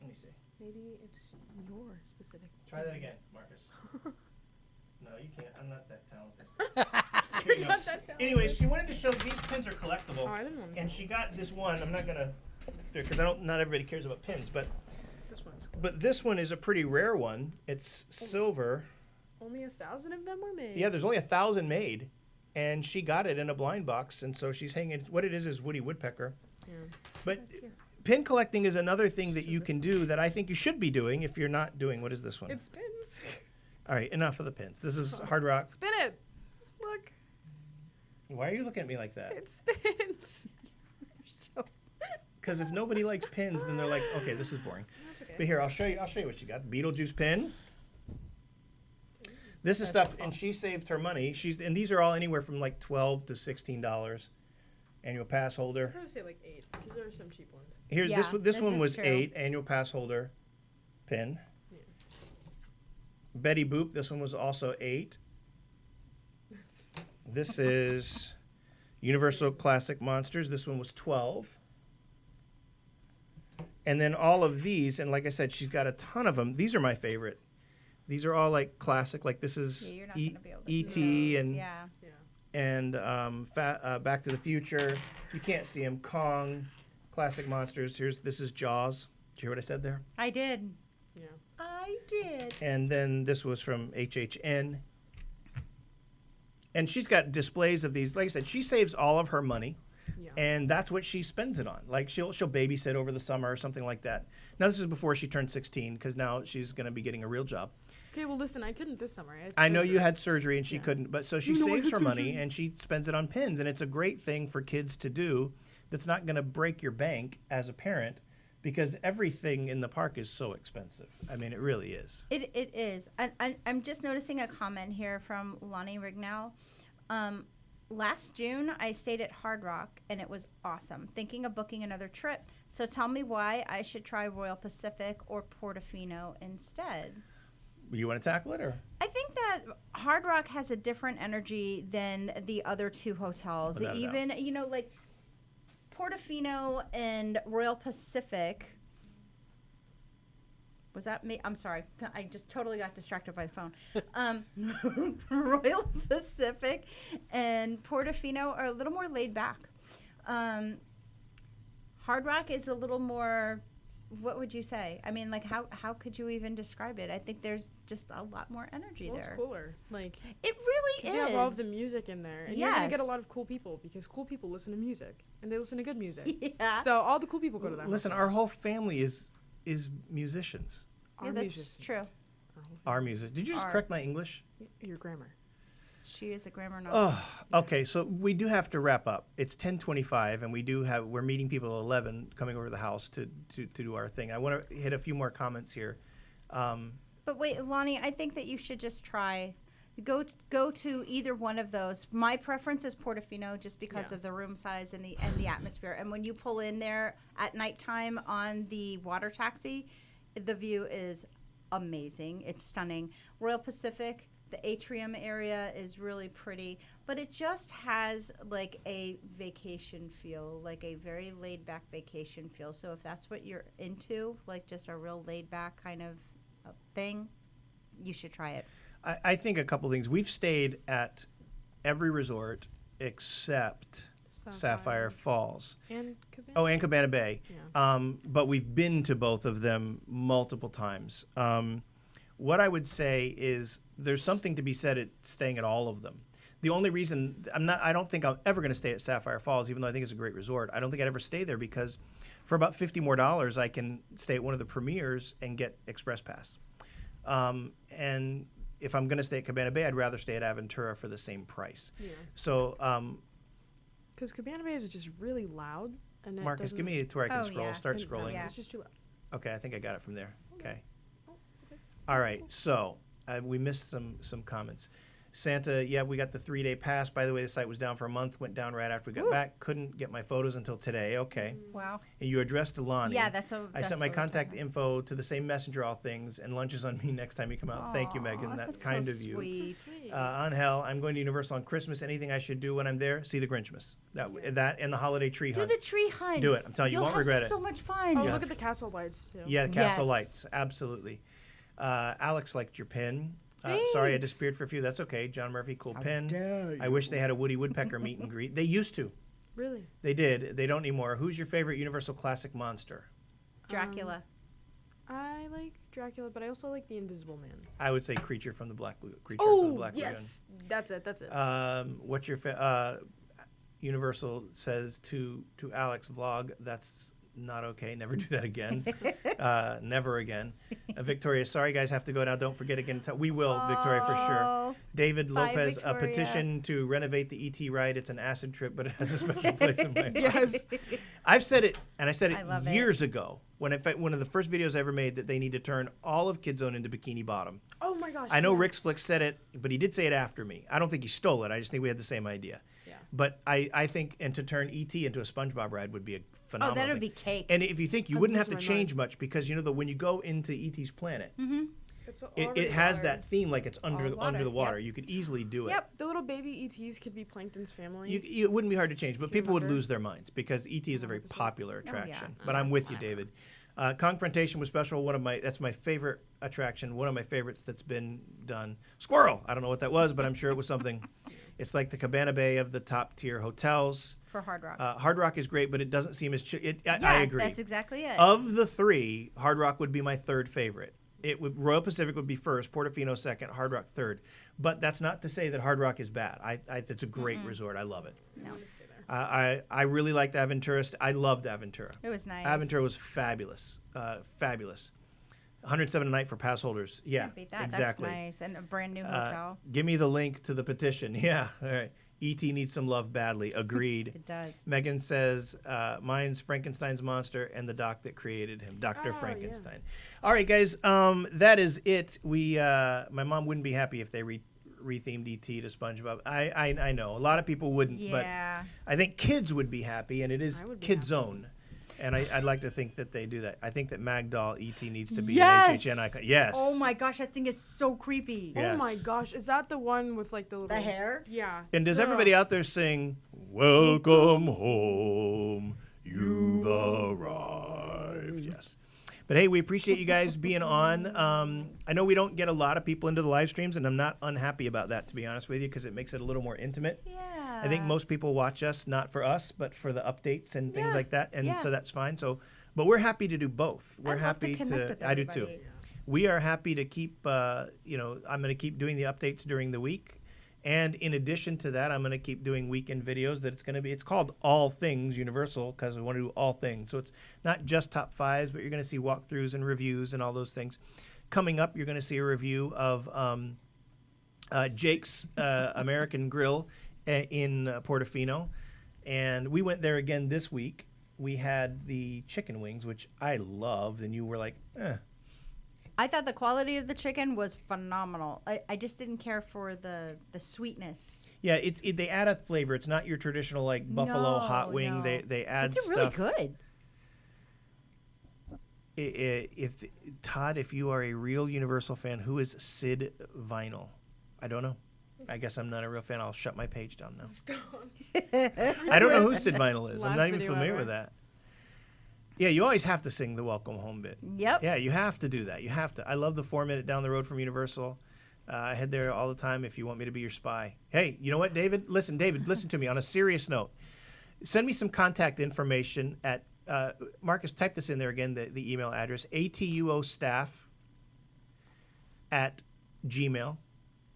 Let me see. Maybe it's your specific. Try that again, Marcus. No, you can't. I'm not that talented. Here you go. Not that talented. Anyways, she wanted to show these pins are collectible, Oh, I didn't want to. and she got this one. I'm not gonna, because not everybody cares about pins, but This one's cool. this one is a pretty rare one. It's silver. Only 1,000 of them were made. Yeah, there's only 1,000 made, and she got it in a blind box, and so she's hanging. What it is Woody Woodpecker. Yeah. But That's here. pin collecting is another thing that you can do that I think you should be doing if you're not doing. What is this one? It spins. All right, enough of the pins. This is Hard Rock. Spin it. Look, Why are you looking at me like that? it spins. Because if nobody likes pins, then they're like, okay, this is boring. That's okay. But here, I'll show you what you got. Beetlejuice pin. This is stuff, and she saved her money. And these are all anywhere from like $12 to $16. Annual pass holder. I'd probably say like 8 because there are some cheap ones. Here, Yeah, this this one is was true. 8. Annual pass holder pin. Yeah. Betty Boop. This one was also 8. This is Universal Classic Monsters. This one was 12. And then all of these, and like I said, she's got a ton of them. These are my favorite. These are all like classic. Like this is Yeah, you're not gonna be able to see E.T. those. and Yeah. Back to the Future. You can't see them. Kong, classic monsters. This is Jaws. Did you hear what I said there? I did. Yeah. I did. And then this was from HHN. And she's got displays of these. Like I said, she saves all of her money, Yeah. and that's what she spends it on. Like she'll babysit over the summer or something like that. Now this is before she turned 16, because now she's going to be getting a real job. Okay, well, listen, I couldn't this summer. I know you surgery. had surgery and she couldn't, but so she No, I saves had her money surgery. and she spends it on pins, and it's a great thing for kids to do. That's not going to break your bank as a parent, because everything in the park is so expensive. I mean, it really is. It is. I'm just noticing a comment here from Lonnie Rignow. Last June, I stayed at Hard Rock, and it was awesome. Thinking of booking another trip. So tell me why I should try Royal Pacific or Portofino instead. You want to tackle it, or? I think that Hard Rock has a different energy than the other two hotels. Without a doubt. Even, you know, like Portofino and Royal Pacific. Was that me? I'm sorry. I just totally got distracted by the phone. Royal Pacific and Portofino are a little more laid back. Hard Rock is a little more, what would you say? I mean, like, how could you even describe it? I think there's just a lot more energy Well, there. it's cooler. Like, It really 'cause is. you have all of the music in there. And you're going to get a Yes. lot of cool people because cool people listen to music. And they listen to good music. Yeah. So all the cool people go to that. Listen, hotel. our whole family is musicians. Yeah, Our that's musicians. true. Our whole Our music. Did you just Our- correct my English? Your grammar. She is a grammar Nazi. Oh, okay. So we do have to wrap up. It's 10:25, and we're meeting people at 11 coming over to the house to do our thing. I want to hit a few more comments here. But wait, Lonnie, I think that you should just try. Go to either one of those. My preference is Portofino just because Yeah. of the room size and the atmosphere. And when you pull in there at nighttime on the water taxi, the view is amazing. It's stunning. Royal Pacific, the atrium area is really pretty, but it just has like a vacation feel, like a very laid back vacation feel. So if that's what you're into, like just a real laid back kind of thing, you should try it. I think a couple things. We've stayed at every resort except Sapphire Falls. And Cabana. Oh, and Cabana Bay. Yeah. But we've been to both of them multiple times. What I would say is there's something to be said at staying at all of them. The only reason I don't think I'm ever going to stay at Sapphire Falls, even though I think it's a great resort. I don't think I'd ever stay there because for about $50 more, I can stay at one of the premiers and get Express Pass. And if I'm going to stay at Cabana Bay, I'd rather stay at Aventura for the same price. Yeah. So, Because Cabana Bay is just really loud. And it Marcus, give doesn't- me it to where I can Oh, scroll. yeah. Start and- scrolling. Yeah. It's just too loud. Okay, I think I got it from there. Okay. All right, so we missed some comments. Santa, yeah, we got the 3-day pass. By the way, the site was down for a month, went down right after we got back. Couldn't get my photos until today. Okay. Wow. And you addressed to Lonnie. Yeah, that's what I sent my contact info to the same messenger, all things, and lunch is on me next time you come out. Thank you, Megan. That's kind so of you. Sweet. Sweet. Angel, I'm going to Universal on Christmas. Anything I should do when I'm there? See the Grinchmas. That and the holiday tree Do hunt. the tree hunt. Do it. I'm telling you, you won't regret it. You'll have so much fun. Oh, Yeah. look at the castle lights, too. Yeah, Castle Yes. Lights, absolutely. Alex liked your pin. Sorry, I Thanks. disappeared for a few. That's okay. John Murphy, cool pin. I wish they had a Woody Woodpecker meet and greet. They used to. Really? They did. They don't anymore. Who's your favorite Universal Classic monster? Dracula. I like Dracula, but I also like the Invisible Man. I would say Creature from the Black Lagoon. yes. That's it. What's your Universal says to Alex vlog? That's not okay. Never do that again. Never again. Victoria, sorry guys, have to go now. Don't forget again. We will, Victoria, for sure. Oh, David Bye, Lopez, a Victoria. petition to renovate the ET ride. It's an acid trip, but it has a special place in my heart. Yes. I've said it, and I said I it love it. years ago. When one of the first videos I ever made, that they need to turn all of Kid Zone into Bikini Bottom. Oh my gosh. I know yes. Rick Slick said it, but he did say it after me. I don't think he stole it. I just think we had the same idea. Yeah. But I think, and to turn ET into a SpongeBob ride would be a phenomenal that would thing. be cake. And if you think, you I'm wouldn't have to losing my change much because, when you go into ET's planet, It's it already has water. that theme like it's under water, the water. yep. You could easily do it. Yep. The little baby ETs could be Plankton's family. It wouldn't be hard to change, but Do you people would remember? lose their minds because ET is a very 100%. popular yeah. attraction. But I'm with you, David. Confrontation was special. That's my favorite attraction. One of my favorites that's been done. Squirrel. I don't know what that was, but I'm sure it was something. It's like the Cabana Bay of the top tier hotels. For Hard Rock. Hard Rock is great, but it doesn't seem as. I yeah, agree. That's exactly it. Of the three, Hard Rock would be my third favorite. Royal Pacific would be first, Portofino second, Hard Rock third. But that's not to say that Hard Rock is bad. It's a great resort. I love it. No. I really liked Aventura. I loved Aventura. It was nice. Aventura was fabulous. Fabulous. 107 a night for pass holders. Yeah, Can't beat that. exactly. That's nice. And a brand new hotel. Give me the link to the petition. Yeah, all right. E.T. needs some love badly. Agreed. It does. Megan says, mine's Frankenstein's monster and the doc that created him, Dr. Oh, Frankenstein. All right, guys, that is it. My mom wouldn't be happy if they rethemed ET to SpongeBob. I know a lot of people wouldn't, Yeah. but I think kids would be happy, and it is I would be Kid happy. Zone. And I'd like to think that they do that. I think that Magdoll ET needs to be Yes. an HHN icon. Yes. Oh my gosh, that thing is so creepy. Yeah. Oh my Yes. gosh, is that the one with like the little The hair? Yeah. And does Ugh. everybody out there sing, "Welcome home, you've arrived"? Yes. But hey, we appreciate you guys being on. I know we don't get a lot of people into the live streams, and I'm not unhappy about that, to be honest with you, because it makes it a little more intimate. Yeah. I think most people watch us not for us, but for the updates and things Yeah, like that, and yeah. so that's fine. So, but we're happy to do both. We're I'd love to happy connect with I do too. everybody. We are happy to keep. I'm going to keep doing the updates during the week, and in addition to that, I'm going to keep doing weekend videos. That it's called All Things Universal because we want to do all things. So it's not just top fives, but you're going to see walkthroughs and reviews and all those things. Coming up, you're going to see a review of Jake's American Grill in Portofino, and we went there again this week. We had the chicken wings, which I loved, and you were like, I thought the quality of the chicken was phenomenal. I just didn't care for the sweetness. Yeah, they add a flavor. It's not your traditional like buffalo No, hot wing. no. They add It's really stuff. good. If Todd, if you are a real Universal fan, who is Sid Vinyl? I don't know. I guess I'm not a real fan. I'll shut my page down now. I don't know who Sid Vinyl is. I'm Last not even video familiar ever. with that. Yeah, you always have to sing the welcome home bit. Yep. Yeah, you have to do that. You have to. I love the 4-minute down the road from Universal. I head there all the time if you want me to be your spy. Hey, you know what, David? Listen to me. On a serious note, send me some contact information at Marcus. Type this in there again. The email address atuostaff at gmail.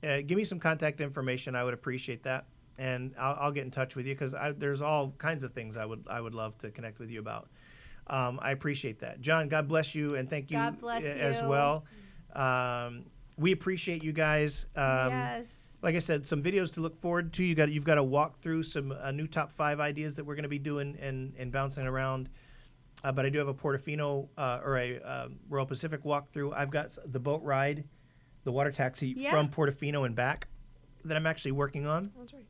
Give me some contact information. I would appreciate that, and I'll get in touch with you because there's all kinds of things I would love to connect with you about. I appreciate that, John. God bless you, and thank you God bless as you. well. We appreciate you guys. Yes. Like I said, some videos to look forward to. You've got to walk through some new top 5 ideas that we're going to be doing and bouncing around. But I do have a Portofino or a Royal Pacific walkthrough. I've got the boat ride, the water taxi Yeah. from Portofino and back that I'm actually working on. That's right.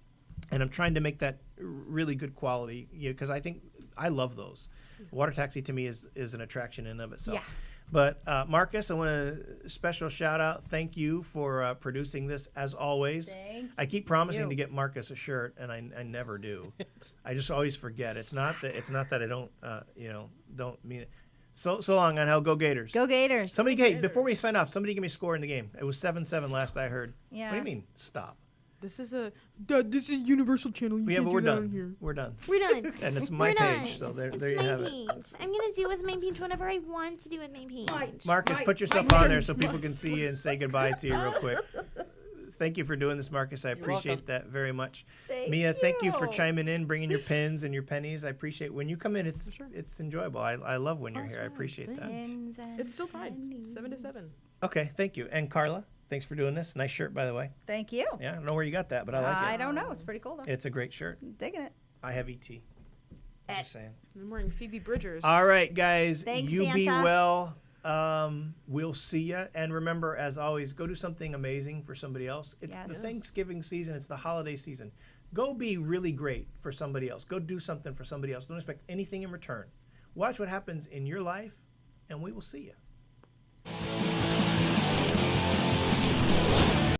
And I'm trying to make that really good quality, because I think I love those. Water taxi to me is an attraction in and of itself. Yeah. But Marcus, I want a special shout out. Thank you for producing this as always. Thank I keep promising you. to get Marcus a shirt, and I never do. I just always forget. It's not that I don't don't mean it. So long on hell. Go Gators. Go Gators. Somebody, hey, before we sign off, somebody give me a score in the game. It was 7-7 last I heard. Yeah. What do you mean? Stop. This is this is Universal Channel. You Yeah, can't but do we're that on done. here. We're done. We're done. And it's my We're page, done. so there It's you my have it. page. I'm gonna do with my page whatever I want to do with my page. Marcus, put yourself on there so people can see you and say goodbye to you real quick. Thank you for doing this, Marcus. I appreciate that very much. Mia, thank you for chiming in, bringing your pins and your pennies. I appreciate when you come in. It's enjoyable. I love when you're here. I appreciate that. It's still tied, 7-7. Okay, thank you. And Carla, thanks for doing this. Nice shirt, by the way. Thank you. Yeah, I don't know where you got that, but I like I it. don't know. It's pretty cool though. It's a great shirt. Digging it. I have ET. Just saying. I'm wearing Phoebe Bridgers. All right, guys. Thanks, you be Santa. well. We'll see ya. And remember, as always, go do something amazing for somebody else. It's the Yes. Thanksgiving season. It's the holiday season. Go be really great for somebody else. Go do something for somebody else. Don't expect anything in return. Watch what happens in your life, and we will see you.